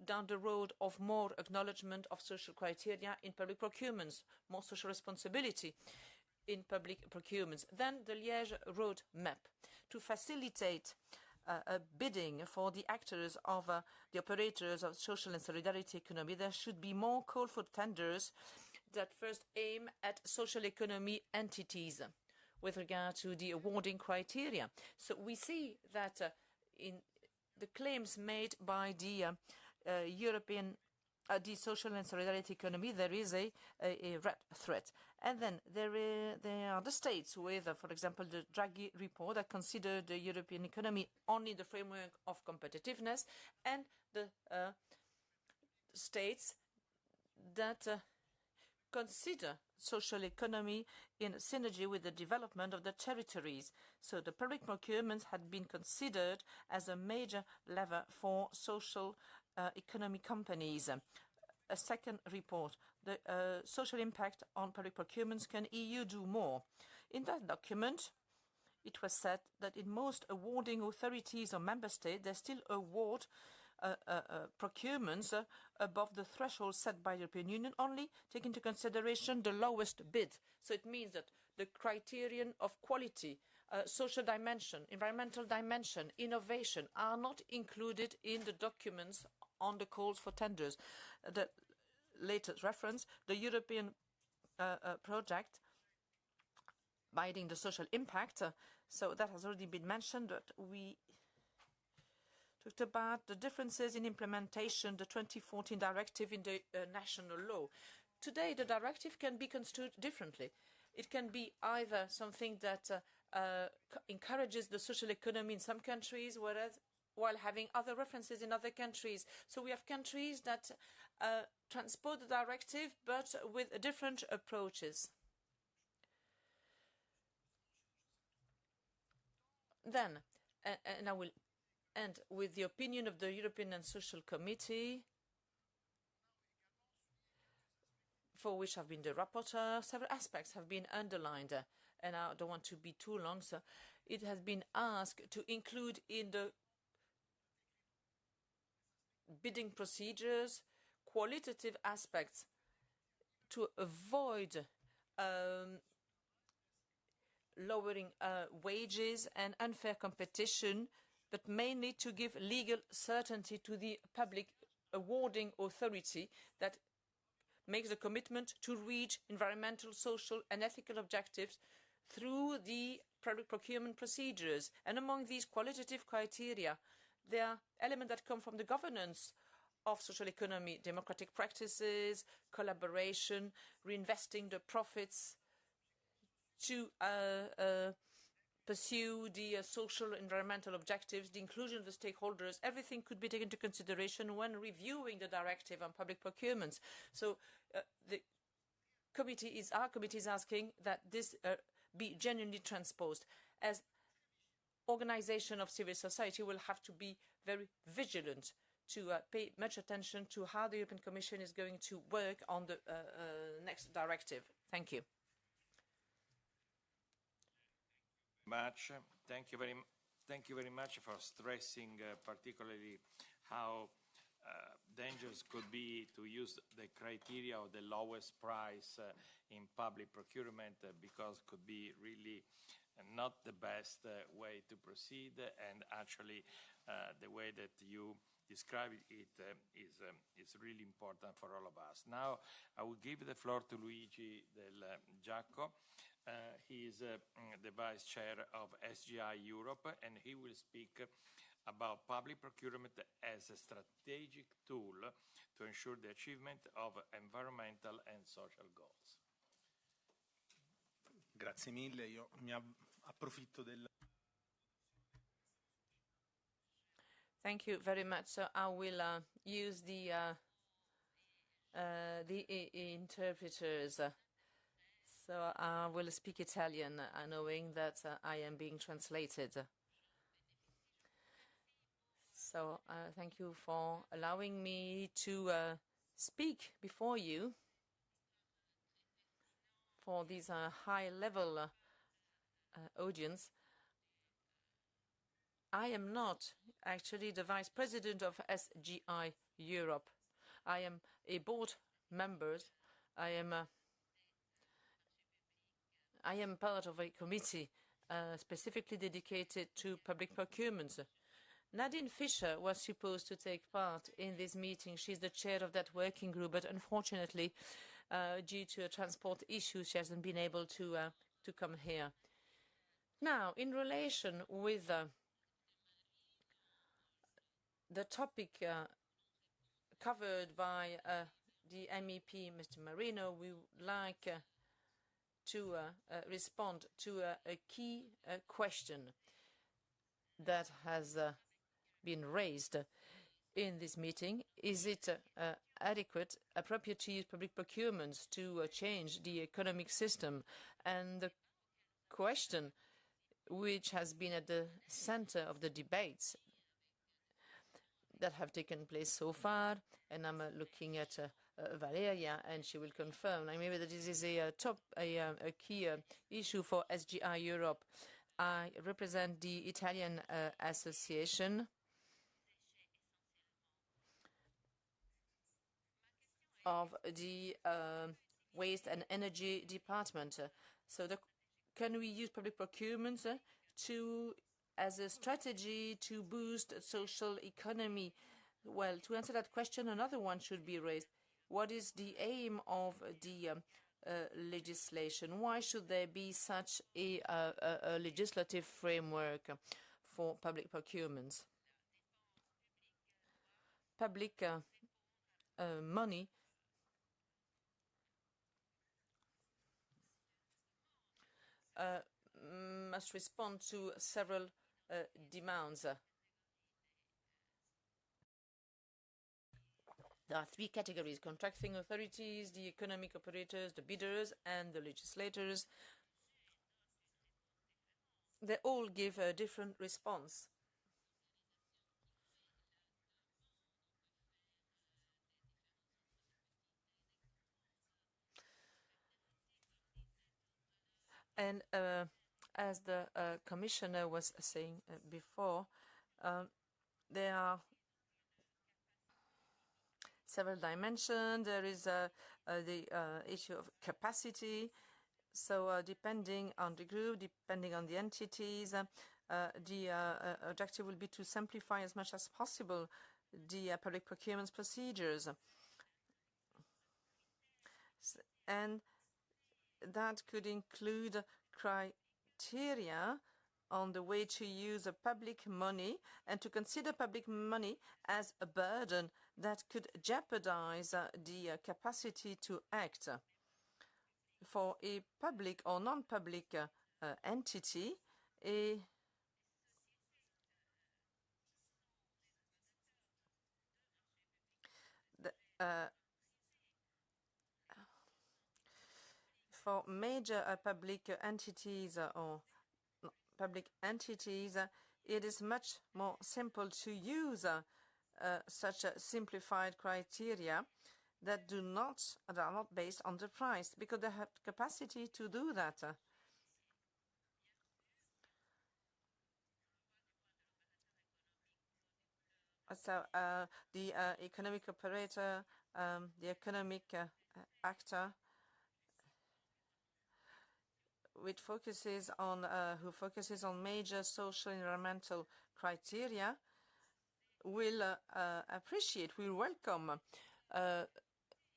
down the road of more acknowledgement of social criteria in public procurements, more social responsibility in public procurements. Then the Liège road map to facilitate bidding for the actors of the operators of social and solidarity economy. There should be more call for tenders that first aim at social economy entities with regard to the awarding criteria. So we see that in the claims made by the European, the social and solidarity economy, there is a red threat. And then there are the states with, for example, the Draghi report that consider the European economy only in the framework of competitiveness, and the states that consider social economy in synergy with the development of the territories. So the public procurement had been considered as a major lever for social economy companies. A second report, the social impact on public procurements, can EU do more? In that document, it was said that in most awarding authorities or member states, they still award procurements above the threshold set by the European Union only take into consideration the lowest bid. So it means that the criterion of quality, social dimension, environmental dimension, innovation are not included in the documents on the calls for tenders. The latest reference, the European project binding the social impact. So that has already been mentioned, but we talked about the differences in implementation, the 2014 directive in the national law. Today, the directive can be construed differently. It can be either something that encourages the social economy in some countries, while having other references in other countries. So we have countries that transport the directive, but with different approaches. Then, and I will end with the opinion of the European and Social Committee, for which I've been the rapporteur. Several aspects have been underlined, and I don't want to be too long, so it has been asked to include in the bidding procedures qualitative aspects to avoid lowering wages and unfair competition, but mainly to give legal certainty to the public awarding authority that makes a commitment to reach environmental, social and ethical objectives through the public procurement procedures. And among these qualitative criteria, there are elements that come from the governance of social economy, democratic practices, collaboration, reinvesting the profits to pursue the social environmental objectives, the inclusion of the stakeholders. Everything could be taken into consideration when reviewing the directive on public procurements. So our committee is asking that this be genuinely transposed. As organization of civil society will have to be very vigilant to pay much attention to how the European Commission is going to work on the next directive. Thank you. Thank you very much for stressing particularly how dangerous could be to use the criteria of the lowest price in public procurement because could be really not the best way to proceed, and actually the way that you describe it is really important for all of us. Now I will give the floor to Luigi Del Giacco. He is the Vice Chair of SGI Europe, and he will speak about public procurement as a strategic tool to ensure the achievement of environmental and social goals. Grazie mille, io mi approfitto del... Thank you very much. So I will use the interpreters. So I will speak Italian, knowing that I am being translated. So thank you for allowing me to speak before you for this high-level audience. I am not actually the Vice President of SGI Europe. I am a board member. I am part of a committee specifically dedicated to public procurement. Nadine Fischer was supposed to take part in this meeting. She's the chair of that working group, but unfortunately, due to a transport issue, she hasn't been able to come here. Now, in relation with the topic covered by the MEP, Mr. Marino, we would like to respond to a key question that has been raised in this meeting. Is it adequate, appropriate to use public procurements to change the economic system? And the question which has been at the center of the debates that have taken place so far, and I'm looking at Valeria, and she will confirm. I mean, that this is a key issue for SGI Europe. I represent the Italian association, of the Waste and Energy Department. So can we use public procurement as a strategy to boost social economy? Well, to answer that question, another one should be raised. What is the aim of the legislation? Why should there be such a legislative framework for public procurements? Public money must respond to several demands. There are three categories: contracting authorities, the economic operators, the bidders, and the legislators. They all give a different response. And as the Commissioner was saying before, there are several dimensions. There is the issue of capacity. So depending on the group, depending on the entities, the objective will be to simplify as much as possible the public procurement procedures. And that could include criteria on the way to use public money and to consider public money as a burden that could jeopardize the capacity to act. For a public or non-public entity, for major public entities or public entities, it is much more simple to use such simplified criteria that are not based on the price, because they have capacity to do that. So the economic operator, the economic actor, which focuses on who focuses on major social environmental criteria, will appreciate, will welcome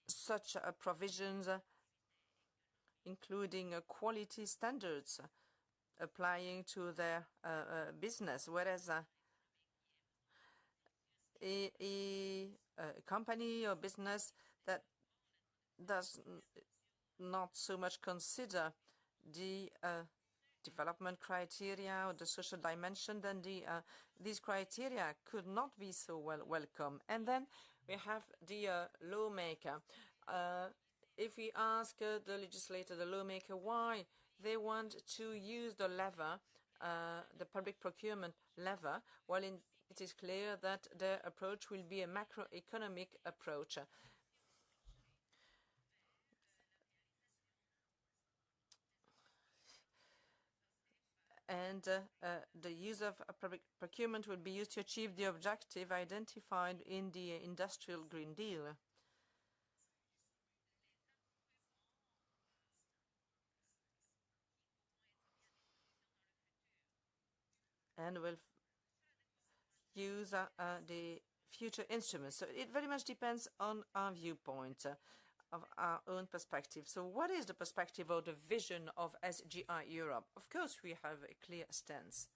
such provisions, including quality standards applying to their business, whereas a company or business that does not so much consider the development criteria or the social dimension, then these criteria could not be so welcome. And then we have the lawmaker. If we ask the legislator, the lawmaker, why they want to use the lever, the public procurement lever, well, it is clear that their approach will be a macroeconomic approach. And the use of public procurement will be used to achieve the objective identified in the Industrial Green Deal. And will use the future instruments. So it very much depends on our viewpoint, of our own perspective. So what is the perspective or the vision of SGI Europe? Of course, we have a clear stance.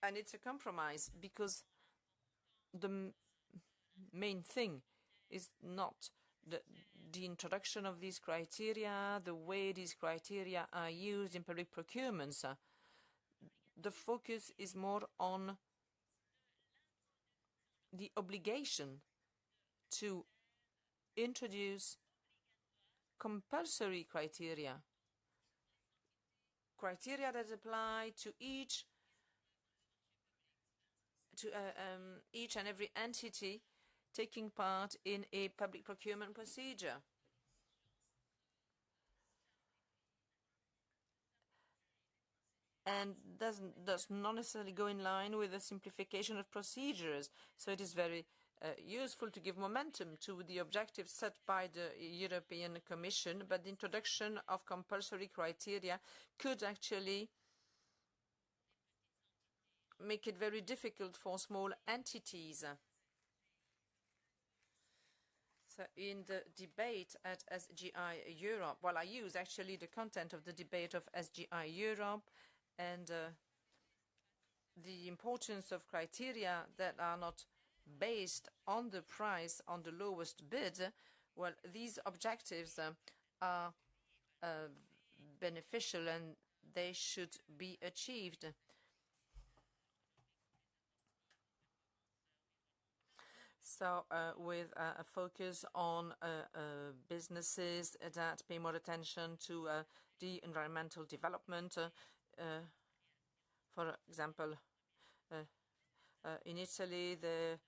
And it's a compromise, because the main thing is not the introduction of these criteria, the way these criteria are used in public procurements. The focus is more on the obligation to introduce compulsory criteria that apply to each and every entity taking part in a public procurement procedure. and does not necessarily go in line with the simplification of procedures. So it is very useful to give momentum to the objectives set by the European Commission, but the introduction of compulsory criteria could actually make it very difficult for small entities. So in the debate at SGI Europe, well, I use actually the content of the debate of SGI Europe and the importance of criteria that are not based on the price, on the lowest bid. Well, these objectives are beneficial and they should be achieved. So with a focus on businesses that pay more attention to the environmental development. For example, in Italy, there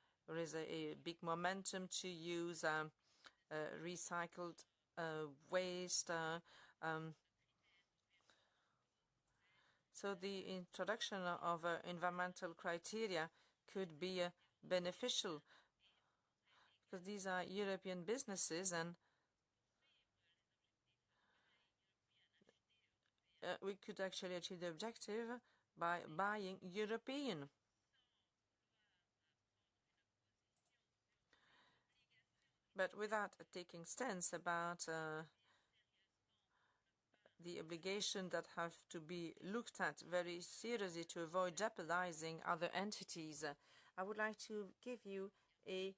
is a big momentum to use recycled waste. So the introduction of environmental criteria could be beneficial, because these are European businesses, and we could actually achieve the objective by buying European. But without taking stance about the obligation that have to be looked at very seriously to avoid jeopardizing other entities, I would like to give you an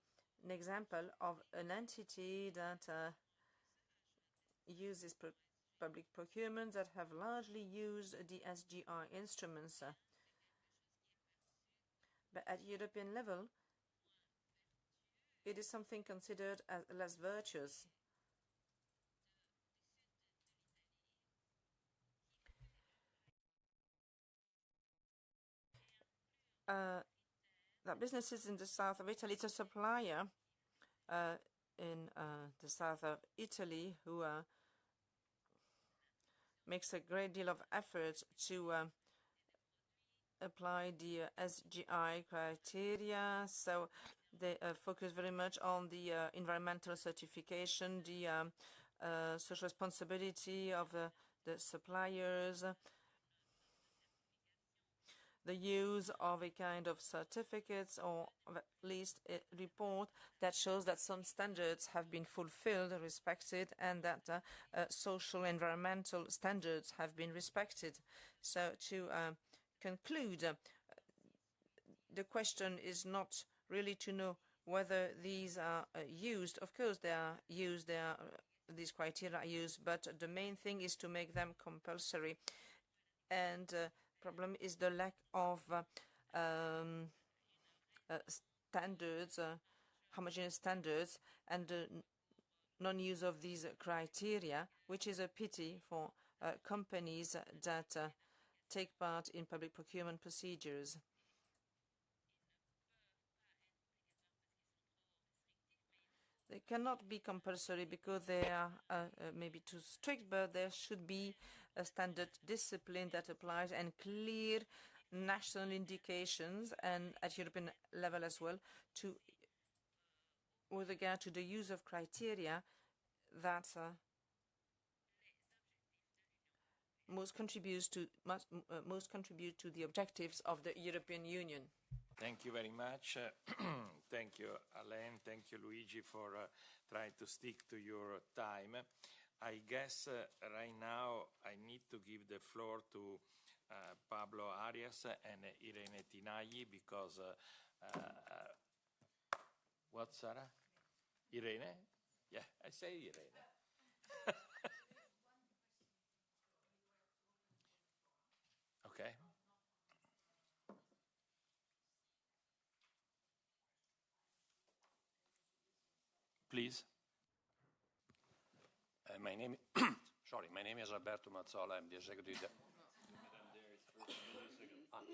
example of an entity that uses public procurement, that have largely used the SGI instruments. But at European level, it is something considered as less virtuous. The businesses in the south of Italy, it's a supplier in the south of Italy who makes a great deal of effort to apply the SGI criteria. So they focus very much on the environmental certification, the social responsibility of the suppliers, the use of a kind of certificates, or at least a report that shows that some standards have been fulfilled, respected, and that social environmental standards have been respected. So to conclude, the question is not really to know whether these are used. Of course they are used, these criteria are used, but the main thing is to make them compulsory. And problem is the lack of standards, homogeneous standards, and the non-use of these criteria, which is a pity for companies that take part in public procurement procedures. They cannot be compulsory because they are maybe too strict, but there should be a standard discipline that applies and clear national indications, and at European level as well, with regard to the use of criteria that most contribute to the objectives of the European Union. Thank you very much. Thank you, Alain. Thank you, Luigi, for trying to stick to your time. I guess right now I need to give the floor to Pablo Arias and Irene Tinagli, because what, Sarah? Irene? Yeah, I say Irene. Okay. Please. My name is Alberto Mazzola. I'm the executive.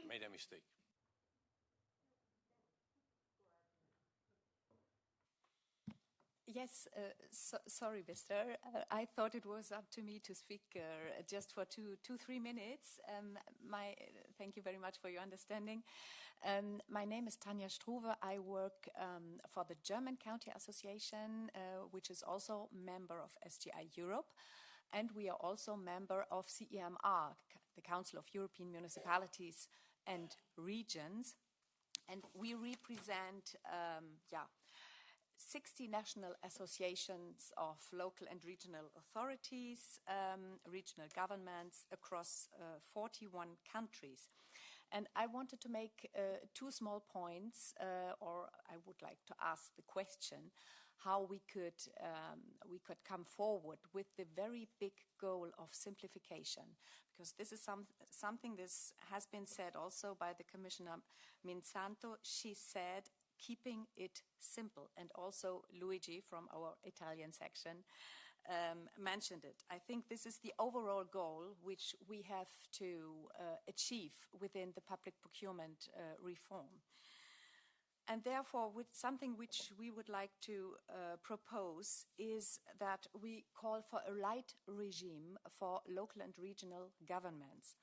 Made a mistake. Yes, sorry, Mr. I thought it was up to me to speak just for 3 minutes. Thank you very much for your understanding. My name is Tanja Struve. I work for the German County Association, which is also member of SGI Europe. And we are also member of CEMR, the Council of European Municipalities and Regions. And we represent 60 national associations of local and regional authorities, regional governments across 41 countries. And I wanted to make 2 small points, or I would like to ask the question, how we could come forward with the very big goal of simplification, because this is something this has been said also by the Commissioner Minsanto. She said keeping it simple, and also Luigi from our Italian section mentioned it. I think this is the overall goal which we have to achieve within the public procurement reform. And therefore, something which we would like to propose is that we call for a light regime for local and regional governments.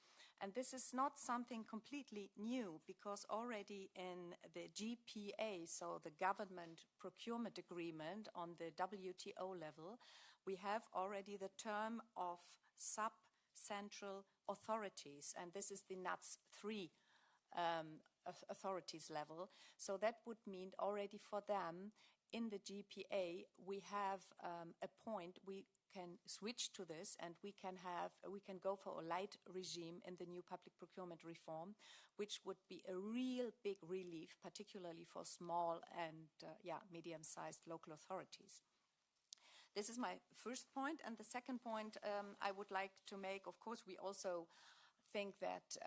And this is not something completely new, because already in the GPA, so the Government Procurement Agreement on the WTO level, we have already the term of sub-central authorities, and this is the NUTS 3 authorities level. So that would mean already for them in the GPA we have a point we can switch to this, and we can go for a light regime in the new public procurement reform, which would be a real big relief, particularly for small and medium-sized local authorities. This is my first point, and the second point I would like to make, of course, we also think that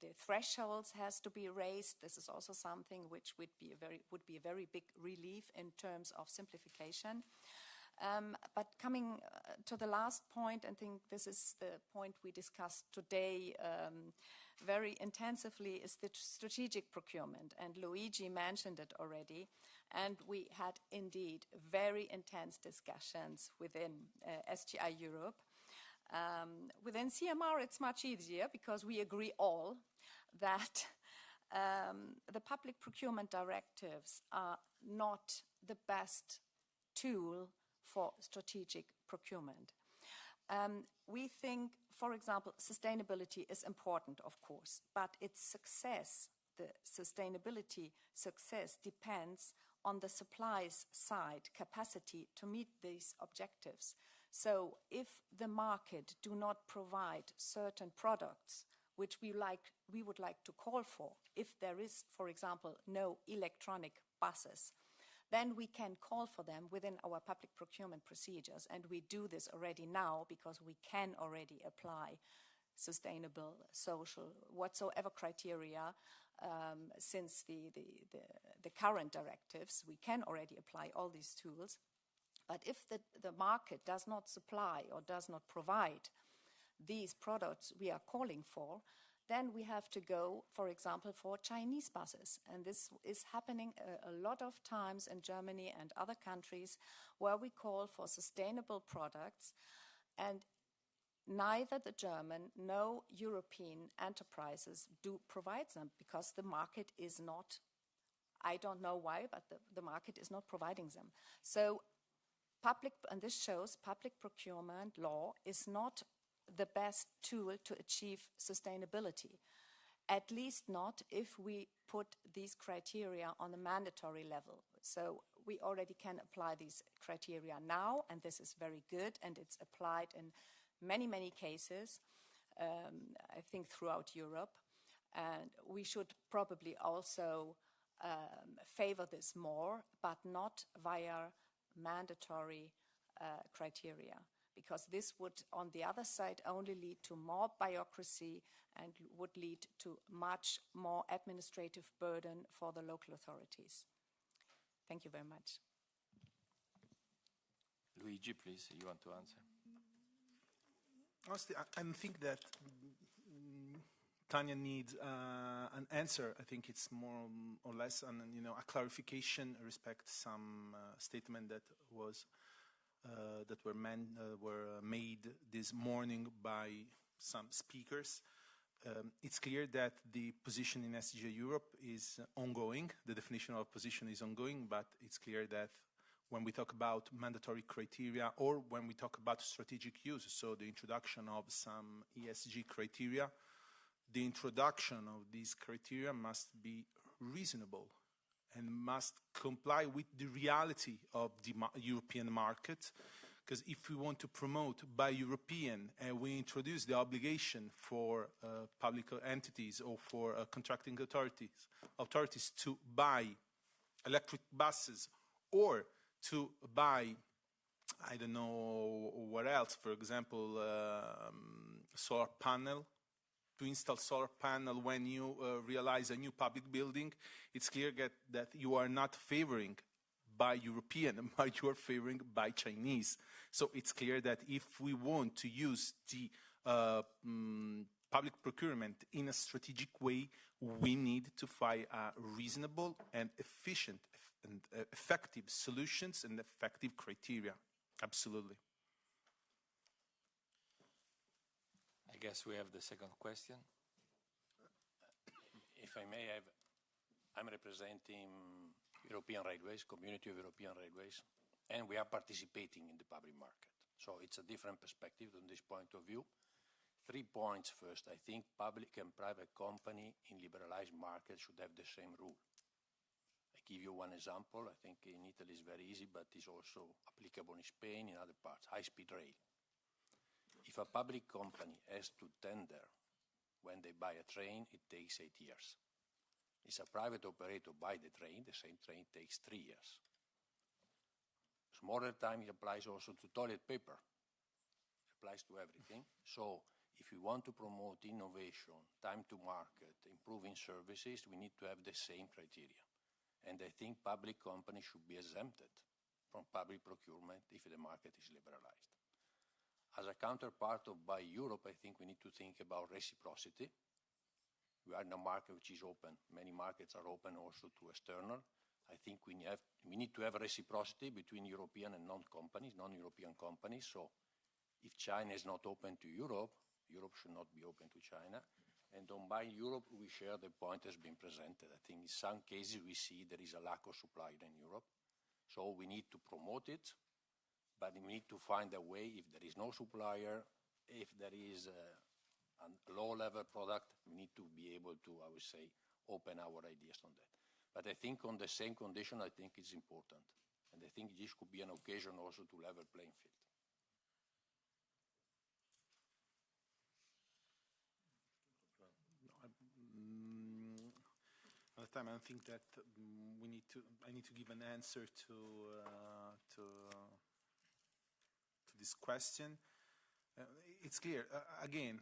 the thresholds has to be raised. This is also something which would be a very big relief in terms of simplification. But coming to the last point, I think this is the point we discussed today very intensively, is the strategic procurement. And Luigi mentioned it already. And we had indeed very intense discussions within SGI Europe. Within CMR, it's much easier because we agree all that the public procurement directives are not the best tool for strategic procurement. We think, for example, sustainability is important, of course, but its success, the sustainability success, depends on the supplies side capacity to meet these objectives. So if the market do not provide certain products which we would like to call for, if there is, for example, no electronic buses, then we can call for them within our public procurement procedures. And we do this already now because we can already apply sustainable, social, whatsoever criteria since the current directives. We can already apply all these tools. But if the market does not supply or does not provide these products we are calling for, then we have to go, for example, for Chinese buses. And this is happening a lot of times in Germany and other countries where we call for sustainable products, and neither the German nor European enterprises do provide them because the market is not, I don't know why, but the market is not providing them. So and this shows public procurement law is not the best tool to achieve sustainability, at least not if we put these criteria on a mandatory level. So we already can apply these criteria now, and this is very good, and it's applied in many, many cases, I think throughout Europe. And we should probably also favor this more, but not via mandatory criteria, because this would, on the other side, only lead to more bureaucracy and would lead to much more administrative burden for the local authorities. Thank you very much. Luigi, please, you want to answer? Honestly, I think that Tanya needs an answer. I think it's more or less a clarification respect some statement that was were made this morning by some speakers. It's clear that the position in SGI Europe is ongoing. The definition of position is ongoing, but it's clear that when we talk about mandatory criteria or when we talk about strategic use, so the introduction of some ESG criteria, the introduction of these criteria must be reasonable and must comply with the reality of the European market. Because if we want to promote Buy European and we introduce the obligation for public entities or for contracting authorities to buy electric buses or to buy, I don't know what else, for example, solar panel, to install solar panel when you realize a new public building, it's clear that you are not favoring by European, but you are favoring by Chinese. So it's clear that if we want to use the public procurement in a strategic way, we need to find reasonable and efficient and effective solutions and effective criteria. Absolutely. I guess we have the second question. If I may, I'm representing European Railways, Community of European Railways, and we are participating in the public market. So it's a different perspective from this point of view. 3 points first. I think public and private company in liberalized markets should have the same rule. I give you one example. I think in Italy it's very easy, but it's also applicable in Spain, in other parts, high-speed rail. If a public company has to tender when they buy a train, it takes 8 years. If a private operator buy the same train takes 3 years. Smaller time, it applies also to toilet paper. It applies to everything. So if we want to promote innovation, time to market, improving services, we need to have the same criteria. And I think public companies should be exempted from public procurement if the market is liberalized. As a counterpart of Buy Europe, I think we need to think about reciprocity. We are in a market which is open. Many markets are open also to external. I think we need to have reciprocity between European and non-European companies. So if China is not open to Europe, Europe should not be open to China. And on Buy Europe, we share the point that's been presented. I think in some cases we see there is a lack of supply in Europe. So we need to promote it, but we need to find a way if there is no supplier, if there is a low-level product, we need to be able to, I would say, open our ideas on that. But I think on the same condition, I think it's important. And I think this could be an occasion also to level playing field. Another time, I think that I need to give an answer to this question. It's clear. Again,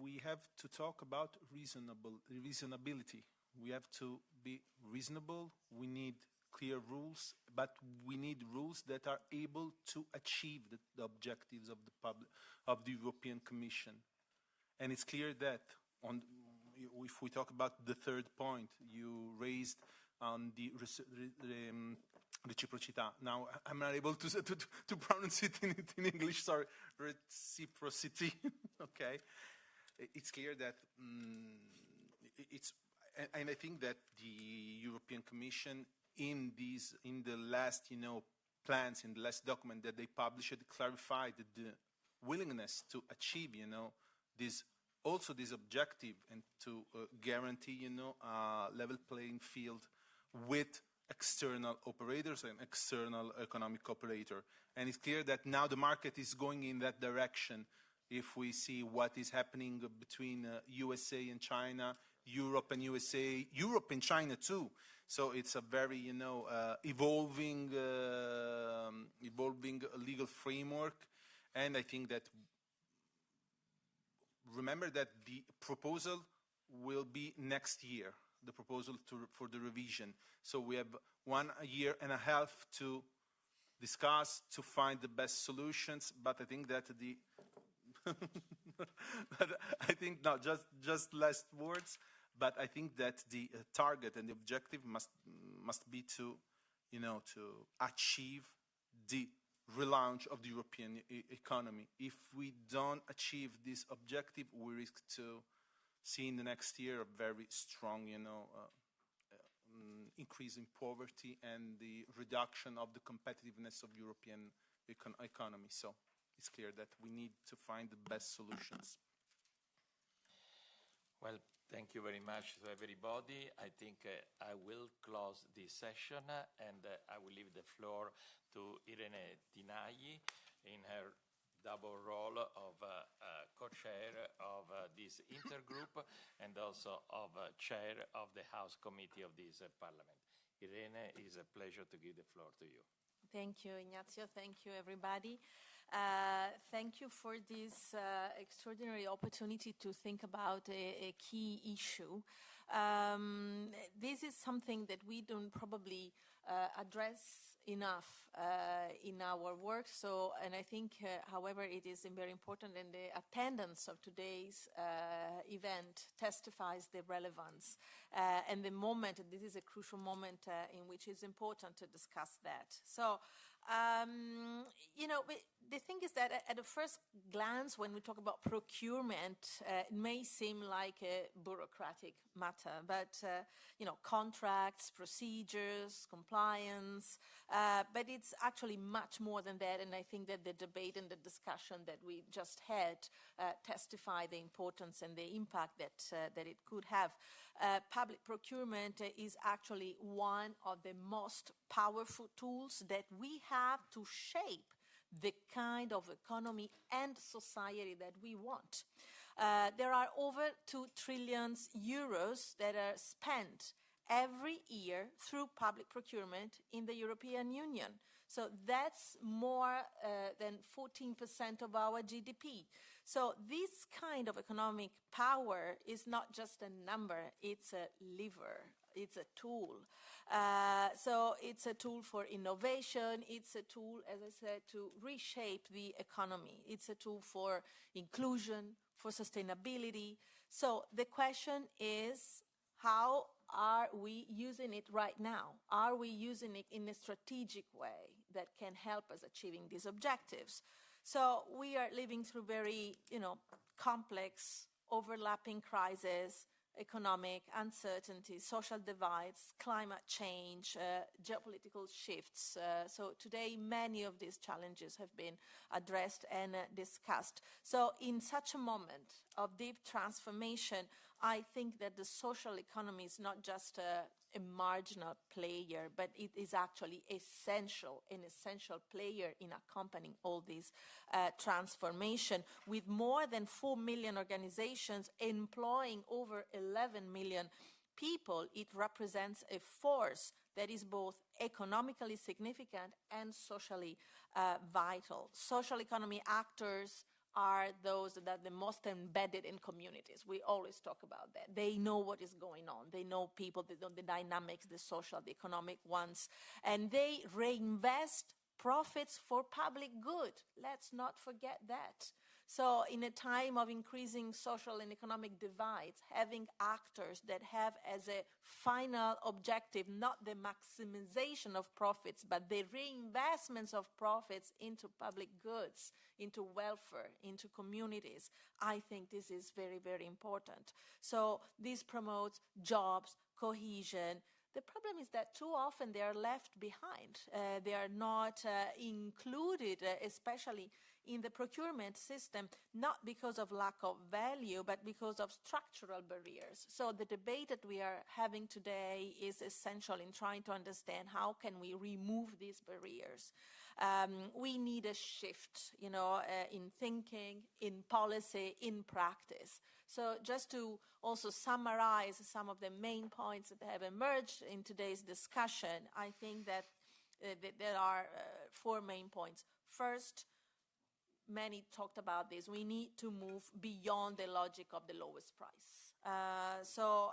we have to talk about reasonability. We have to be reasonable. We need clear rules, but we need rules that are able to achieve the objectives of the European Commission. And it's clear that if we talk about the third point you raised on the reciprocità. Now, I'm not able to pronounce it in English, sorry. Reciprocity, okay. It's clear that and I think that the European Commission in the last, plans, in the last document that they published, clarified the willingness to achieve, this objective and to guarantee, a level playing field with external operators and external economic operator. And it's clear that now the market is going in that direction. If we see what is happening between USA and China, Europe and USA, Europe and China too. So it's a very, evolving legal framework. And I think that, remember that the proposal will be next year, the proposal for the revision. So we have 1.5 years to discuss, to find the best solutions. But I think that But I think, no, just last words. But I think that the target and the objective must be to, to achieve the relaunch of the European economy. If we don't achieve this objective, we risk to see in the next year a very strong, increase in poverty and the reduction of the competitiveness of European economy. So it's clear that we need to find the best solutions. Well, thank you very much to everybody. I think I will close this session and I will leave the floor to Irene Tinagli in her double role of co-chair of this intergroup and also of chair of the House Committee of this Parliament. Irene, it is a pleasure to give the floor to you. Thank you, Ignazio. Thank you, everybody. Thank you for this extraordinary opportunity to think about a key issue. This is something that we don't probably address enough in our work. And I think, however, it is very important, and the attendance of today's event testifies the relevance and the moment. This is a crucial moment in which it's important to discuss that. So, the thing is that at the first glance, when we talk about procurement, it may seem like a bureaucratic matter, but, contracts, procedures, compliance, but it's actually much more than that. And I think that the debate and the discussion that we just had testify the importance and the impact that it could have. Public procurement is actually one of the most powerful tools that we have to shape the kind of economy and society that we want. There are over 2 trillion euros that are spent every year through public procurement in the European Union. So that's more than 14% of our GDP. So this kind of economic power is not just a number, it's a lever. It's a tool. So it's a tool for innovation. It's a tool, as I said, to reshape the economy. It's a tool for inclusion, for sustainability. So the question is, how are we using it right now? Are we using it in a strategic way that can help us achieving these objectives? So we are living through very, complex, overlapping crises, economic uncertainty, social divides, climate change, geopolitical shifts. So today, many of these challenges have been addressed and discussed. So in such a moment of deep transformation, I think that the social economy is not just a marginal player, but it is actually an essential player in accompanying all this transformation. With more than 4 million organizations employing over 11 million people, it represents a force that is both economically significant and socially vital. Social economy actors are those that are the most embedded in communities. We always talk about that. They know what is going on. They know people, they know the dynamics, the social, the economic ones, and they reinvest profits for public good. Let's not forget that. So in a time of increasing social and economic divides, having actors that have as a final objective not the maximization of profits, but the reinvestments of profits into public goods, into welfare, into communities, I think this is very, very important. So this promotes jobs, cohesion. The problem is that too often they are left behind. They are not included, especially in the procurement system, not because of lack of value, but because of structural barriers. So the debate that we are having today is essential in trying to understand how can we remove these barriers. We need a shift, in thinking, in policy, in practice. So just to also summarize some of the main points that have emerged in today's discussion, I think that there are 4 main points. First, many talked about this. We need to move beyond the logic of the lowest price. So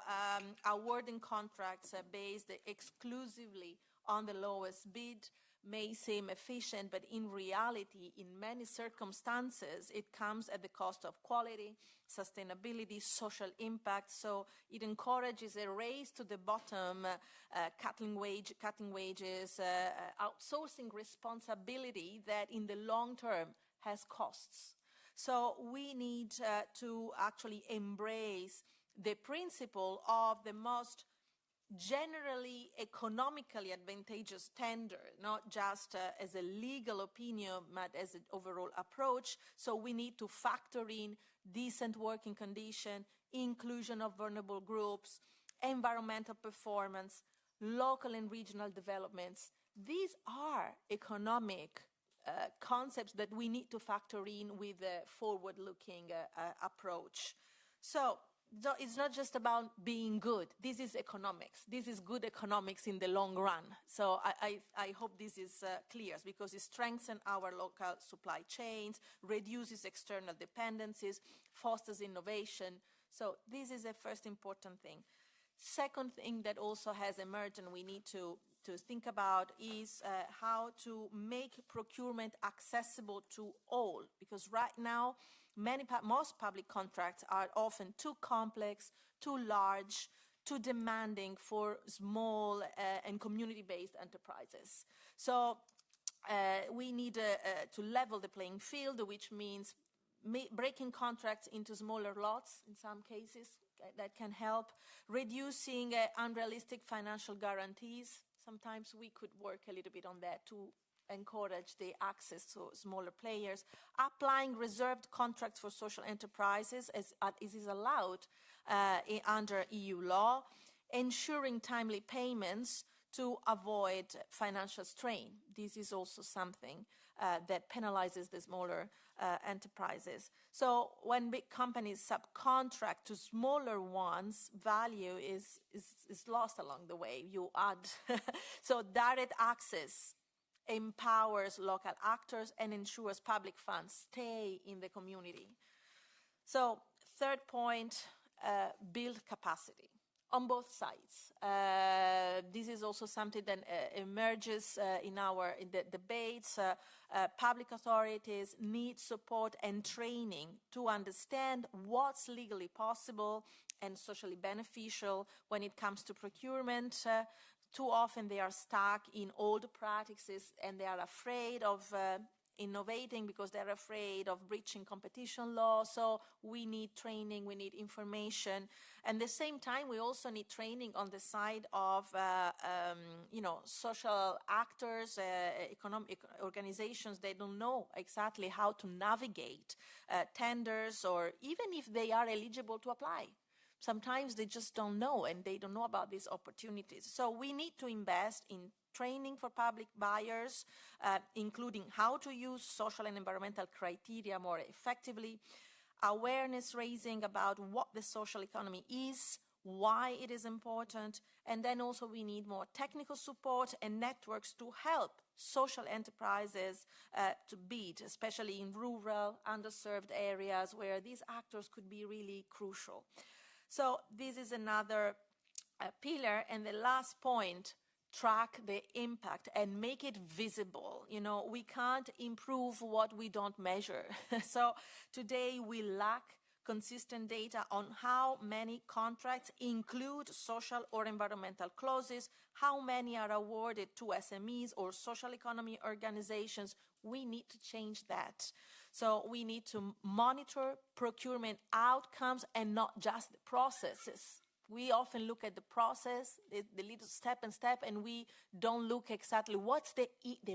awarding contracts based exclusively on the lowest bid may seem efficient, but in reality, in many circumstances, it comes at the cost of quality, sustainability, social impact. So it encourages a race to the bottom, cutting wages, outsourcing responsibility that in the long term has costs. So we need to actually embrace the principle of the most generally economically advantageous tender, not just as a legal opinion, but as an overall approach. So we need to factor in decent working condition, inclusion of vulnerable groups, environmental performance, local and regional developments. These are economic concepts that we need to factor in with a forward-looking approach. So it's not just about being good. This is economics. This is good economics in the long run. So I hope this is clear, because it strengthens our local supply chains, reduces external dependencies, fosters innovation. So this is the first important thing. Second thing that also has emerged and we need to think about is how to make procurement accessible to all, because right now most public contracts are often too complex, too large, too demanding for small and community-based enterprises. So we need to level the playing field, which means breaking contracts into smaller lots in some cases. That can help, reducing unrealistic financial guarantees. Sometimes we could work a little bit on that to encourage the access to smaller players, applying reserved contracts for social enterprises as it is allowed under EU law, ensuring timely payments to avoid financial strain. This is also something that penalizes the smaller enterprises. So when big companies subcontract to smaller ones, value is lost along the way. You add. So direct access empowers local actors and ensures public funds stay in the community. So third point, build capacity on both sides. This is also something that emerges in the debates. Public authorities need support and training to understand what's legally possible and socially beneficial when it comes to procurement. Too often they are stuck in old practices and they are afraid of innovating because they're afraid of breaching competition law. So we need training, we need information. And at the same time, we also need training on the side of, social actors, economic organizations. They don't know exactly how to navigate tenders, or even if they are eligible to apply. Sometimes they just don't know, and they don't know about these opportunities. So we need to invest in training for public buyers, including how to use social and environmental criteria more effectively, awareness raising about what the social economy is, why it is important, and then also we need more technical support and networks to help social enterprises to bid, especially in rural, underserved areas where these actors could be really crucial. So this is another pillar. And the last point, track the impact and make it visible. We can't improve what we don't measure. So today we lack consistent data on how many contracts include social or environmental clauses, how many are awarded to SMEs or social economy organizations. We need to change that. So we need to monitor procurement outcomes and not just the processes. We often look at the process, the little step, and we don't look exactly what's the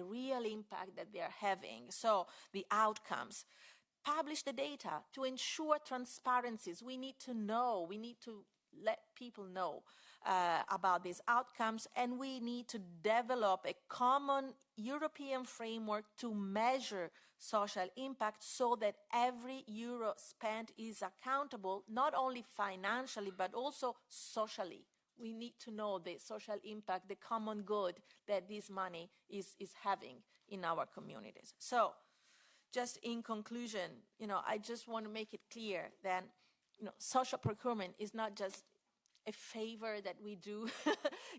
real impact that they are having. So the outcomes. Publish the data to ensure transparencies. We need to know, we need to let people know about these outcomes, and we need to develop a common European framework to measure social impact so that every euro spent is accountable, not only financially, but also socially. We need to know the social impact, the common good that this money is having in our communities. So, just in conclusion, I just want to make it clear that social procurement is not just a favor that we do,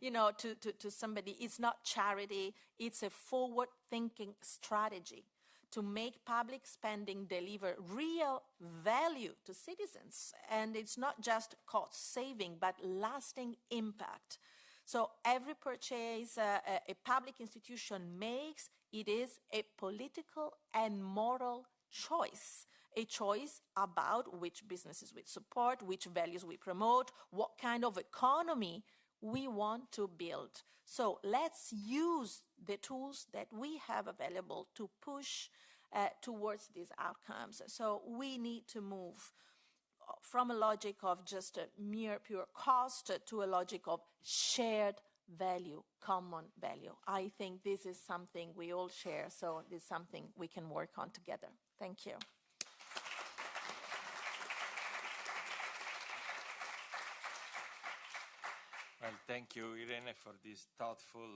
you know, to somebody. It's not charity. It's a forward-thinking strategy to make public spending deliver real value to citizens. And it's not just cost saving, but lasting impact. So every purchase a public institution makes, it is a political and moral choice. A choice about which businesses we support, which values we promote, what kind of economy we want to build. So let's use the tools that we have available to push towards these outcomes. So we need to move from a logic of just a mere pure cost to a logic of shared value, common value. I think this is something we all share, so this is something we can work on together. Thank you. Well, thank you, Irene, for these thoughtful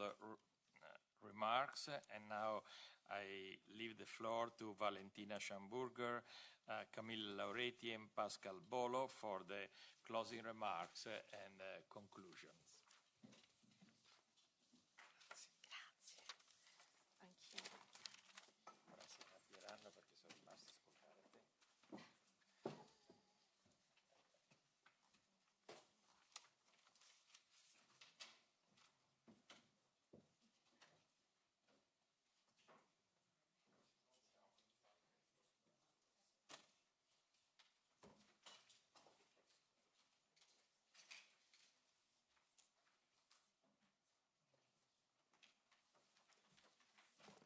remarks. And now I leave the floor to Valentina Schamburger, Camille Lauretti, and Pascal Bolo for the closing remarks and conclusions.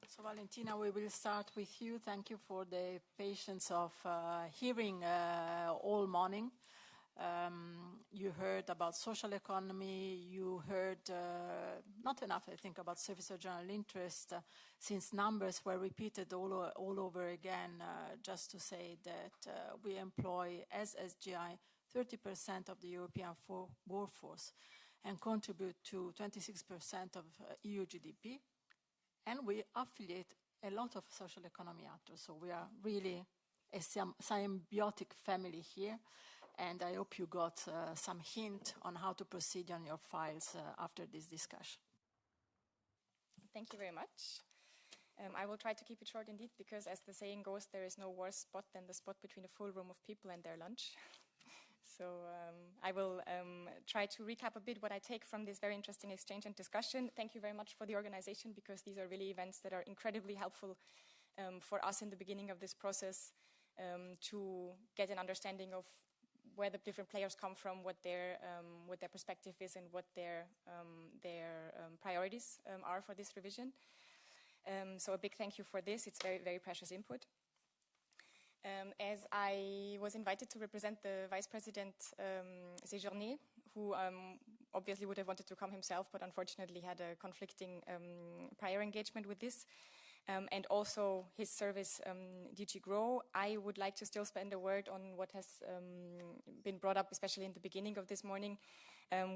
So Valentina, we will start with you. Thank you for the patience of hearing all morning. You heard about social economy. You heard not enough, I think, about service of general interest, since numbers were repeated all over again, just to say that we employ, as SGI, 30% of the European workforce and contribute to 26% of EU GDP. And we affiliate a lot of social economy actors. So we are really a symbiotic family here. And I hope you got some hint on how to proceed on your files after this discussion. Thank you very much. I will try to keep it short indeed, because as the saying goes, there is no worse spot than the spot between a full room of people and their lunch. So I will try to recap a bit what I take from this very interesting exchange and discussion. Thank you very much for the organization, because these are really events that are incredibly helpful for us in the beginning of this process to get an understanding of where the different players come from, what their perspective is, and what their priorities are for this revision. So a big thank you for this. It's very, very precious input. As I was invited to represent the Vice President Séjourné, who obviously would have wanted to come himself, but unfortunately had a conflicting prior engagement with this, and also his service, DG GROW, I would like to still spend a word on what has been brought up, especially in the beginning of this morning,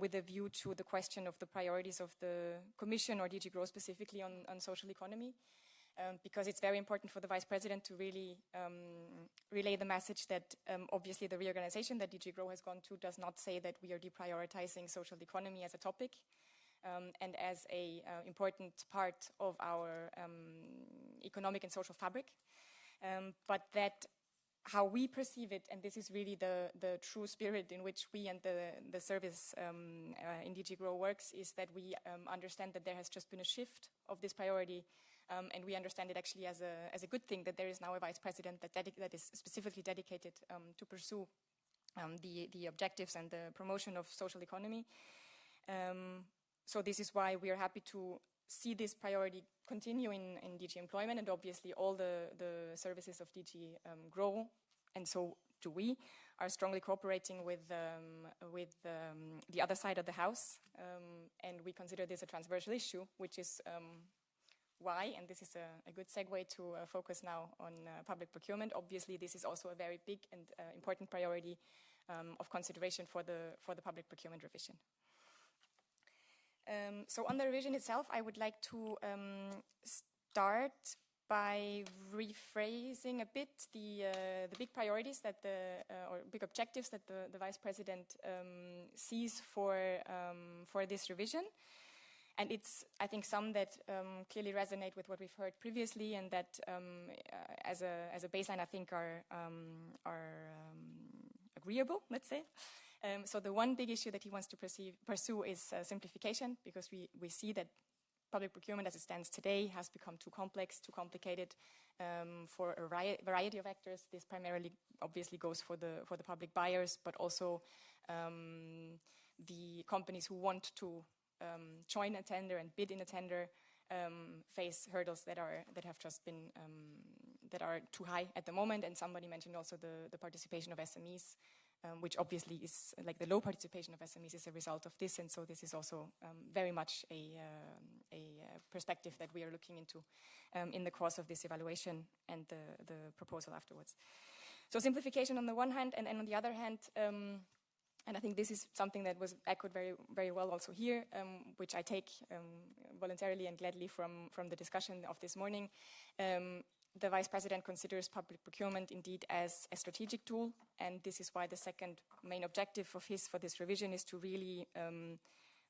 with a view to the question of the priorities of the Commission, or DG GROW specifically, on social economy. Because it's very important for the Vice President to really relay the message that obviously the reorganization that DG GROW has gone to does not say that we are deprioritizing social economy as a topic and as an important part of our economic and social fabric, but that how we perceive it, and this is really the true spirit in which we and the service in DG GROW works, is that we understand that there has just been a shift of this priority. And we understand it actually as a good thing that there is now a Vice President that is specifically dedicated to pursue the objectives and the promotion of social economy. So this is why we are happy to see this priority continue in DG Employment, and obviously all the services of DG GROW, and so do we, are strongly cooperating with the other side of the house, and we consider this a transversal issue, which is why, and this is a good segue to focus now on public procurement. Obviously, this is also a very big and important priority of consideration for the public procurement revision. So on the revision itself, I would like to start by rephrasing a bit the big priorities that or big objectives that the Vice President sees for this revision. And it's, I think, some that clearly resonate with what we've heard previously, and that as a baseline, I think are agreeable, let's say. So the one big issue that he wants to pursue is simplification, because we see that public procurement as it stands today has become too complex, too complicated for a variety of actors. This primarily obviously goes for the public buyers, but also the companies who want to join a tender and bid in a tender face hurdles that have just been that are too high at the moment. And somebody mentioned also the participation of SMEs, which obviously is like the low participation of SMEs is a result of this, and so this is also very much a perspective that we are looking into in the course of this evaluation and the proposal afterwards. So simplification on the one hand, and on the other hand, and I think this is something that was echoed very, very well also here, which I take voluntarily and gladly from the discussion of this morning. The Vice President considers public procurement indeed as a strategic tool, and this is why the second main objective of his for this revision is to really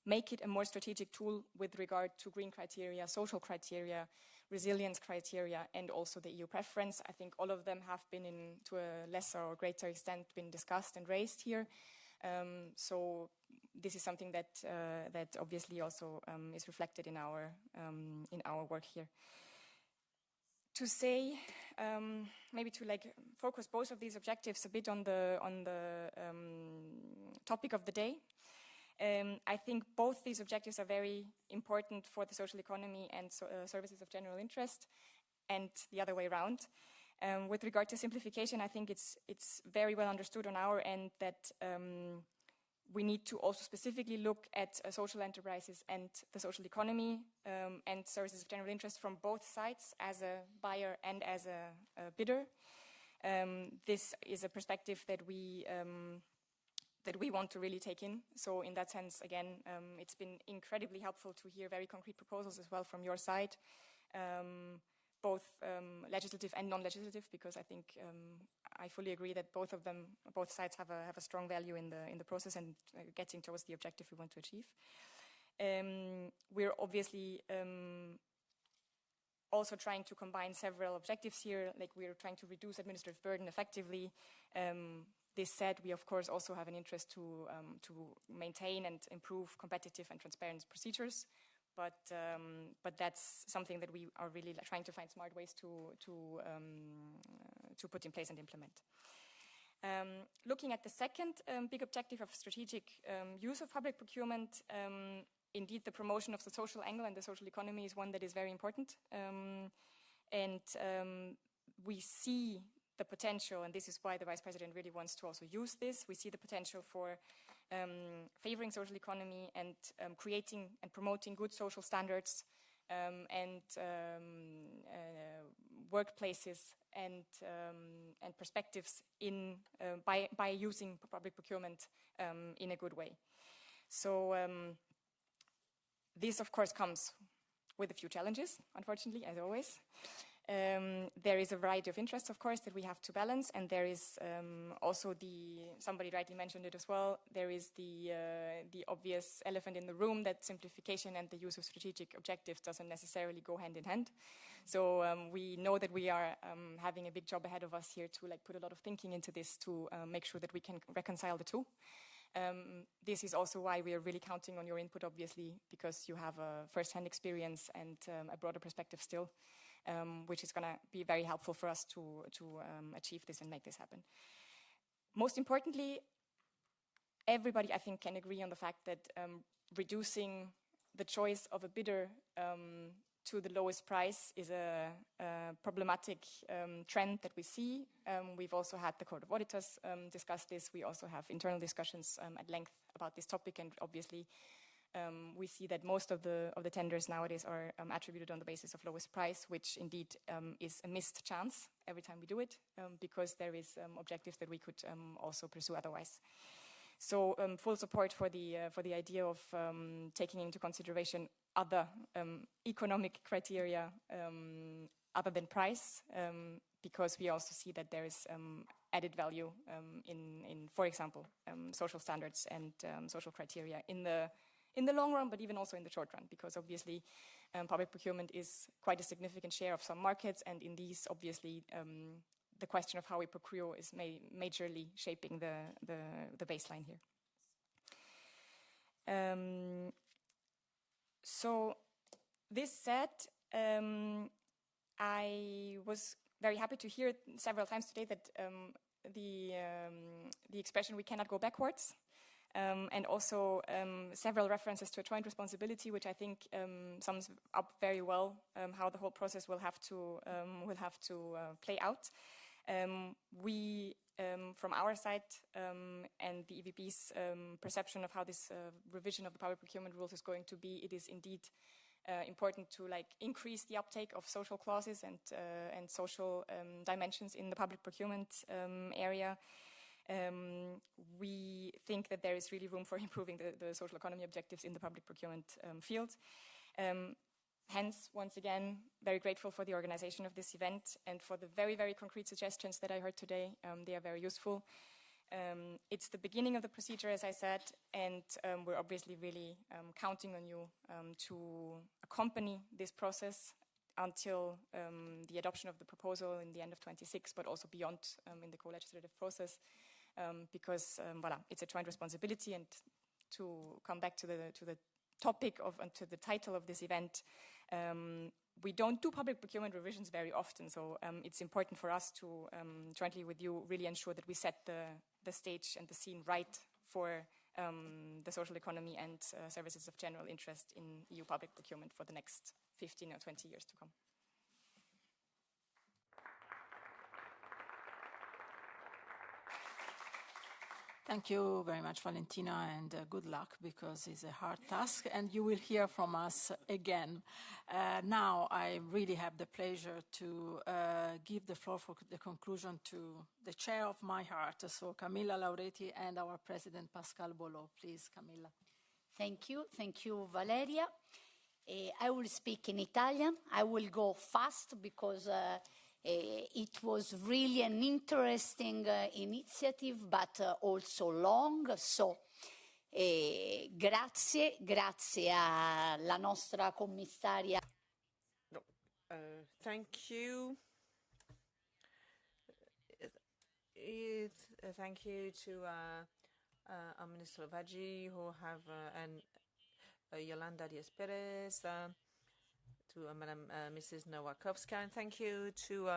make it a more strategic tool with regard to green criteria, social criteria, resilience criteria, and also the EU preference. I think all of them have been, to a lesser or greater extent, been discussed and raised here. So this is something that obviously also is reflected in our work here. To say, maybe to like focus both of these objectives a bit on the topic of the day. I think both these objectives are very important for the social economy and services of general interest, and the other way around. With regard to simplification, I think it's very well understood on our end that we need to also specifically look at social enterprises and the social economy and services of general interest from both sides, as a buyer and as a bidder. This is a perspective that we want to really take in. So in that sense, again, it's been incredibly helpful to hear very concrete proposals as well from your side, both legislative and non-legislative, because I think I fully agree that both sides have a strong value in the process and getting towards the objective we want to achieve. We're obviously also trying to combine several objectives here, like we're trying to reduce administrative burden effectively. This said, we of course also have an interest to maintain and improve competitive and transparent procedures. But that's something that we are really trying to find smart ways to put in place and implement. Looking at the second big objective of strategic use of public procurement, indeed the promotion of the social angle and the social economy is one that is very important. We see the potential, and this is why the Vice President really wants to also use this, we see the potential for favoring social economy and creating and promoting good social standards and workplaces and perspectives by using public procurement in a good way. So this of course comes with a few challenges, unfortunately, as always. There is a variety of interests, of course, that we have to balance, and there is also somebody rightly mentioned it as well, there is the obvious elephant in the room that simplification and the use of strategic objectives doesn't necessarily go hand in hand. So we know that we are having a big job ahead of us here to put a lot of thinking into this to make sure that we can reconcile the two. This is also why we are really counting on your input, obviously, because you have a first-hand experience and a broader perspective still. Which is going to be very helpful for us to achieve this and make this happen. Most importantly, everybody, I think, can agree on the fact that reducing the choice of a bidder to the lowest price is a problematic trend that we see. We've also had the Court of Auditors discuss this. We also have internal discussions at length about this topic, and obviously we see that most of the tenders nowadays are attributed on the basis of lowest price, which indeed is a missed chance every time we do it, because there is objectives that we could also pursue otherwise. So full support for the idea of taking into consideration other economic criteria other than price, because we also see that there is added value in, for example, social standards and social criteria in the long run, but even also in the short run, because obviously public procurement is quite a significant share of some markets, and in these, obviously, the question of how we procure is majorly shaping the baseline here. So this said, I was very happy to hear several times today that the expression "we cannot go backwards," and also several references to a joint responsibility, which I think sums up very well how the whole process will have to play out. We, from our side, and the EVP's perception of how this revision of the public procurement rules is going to be, it is indeed important to increase the uptake of social clauses and social dimensions in the public procurement area. We think that there is really room for improving the social economy objectives in the public procurement field. Hence, once again, very grateful for the organization of this event and for the very, very concrete suggestions that I heard today. They are very useful. It's the beginning of the procedure, as I said, and we're obviously really counting on you to accompany this process until the adoption of the proposal in the end of 26, but also beyond in the co-legislative process, because voilà, it's a joint responsibility. And to come back to the topic of and to the title of this event, we don't do public procurement revisions very often, so it's important for us to jointly with you really ensure that we set the stage and the scene right for the social economy and services of general interest in EU public procurement for the next 15 or 20 years to come. Thank you very much, Valentina, and good luck, because it's a hard task, and you will hear from us again. Now, I really have the pleasure to give the floor for the conclusion to the chair of my heart, so Camilla Lauretti, and our president, Pascal Bollot. Please, Camilla. Thank you, Valeria. I will speak in Italian. I will go fast because it was really an interesting initiative, but also long. So, grazie alla nostra commissaria. No, thank you. Thank you to our Minister Vaggi, who have and Yolanda Diaz Perez, to Madam Mrs. Nowakowska, and thank you to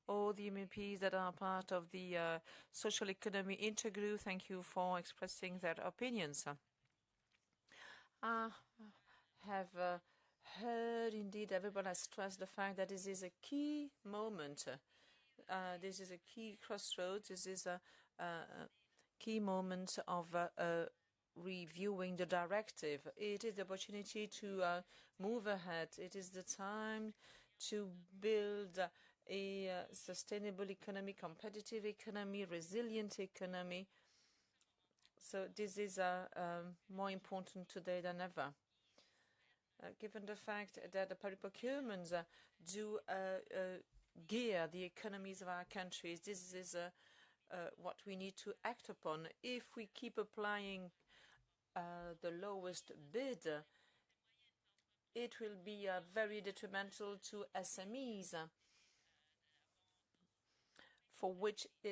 all the MEPs that are part of the Social Economy Intergroup. Thank you for expressing their opinions. I have heard, indeed, everyone has stressed the fact that this is a key moment. This is a key crossroads. This is a key moment of reviewing the directive. It is the opportunity to move ahead. It is the time to build a sustainable economy, competitive economy, resilient economy. So this is more important today than ever. Given the fact that the public procurements do gear the economies of our countries, this is what we need to act upon. If we keep applying the lowest bid, it will be very detrimental to SMEs, for which it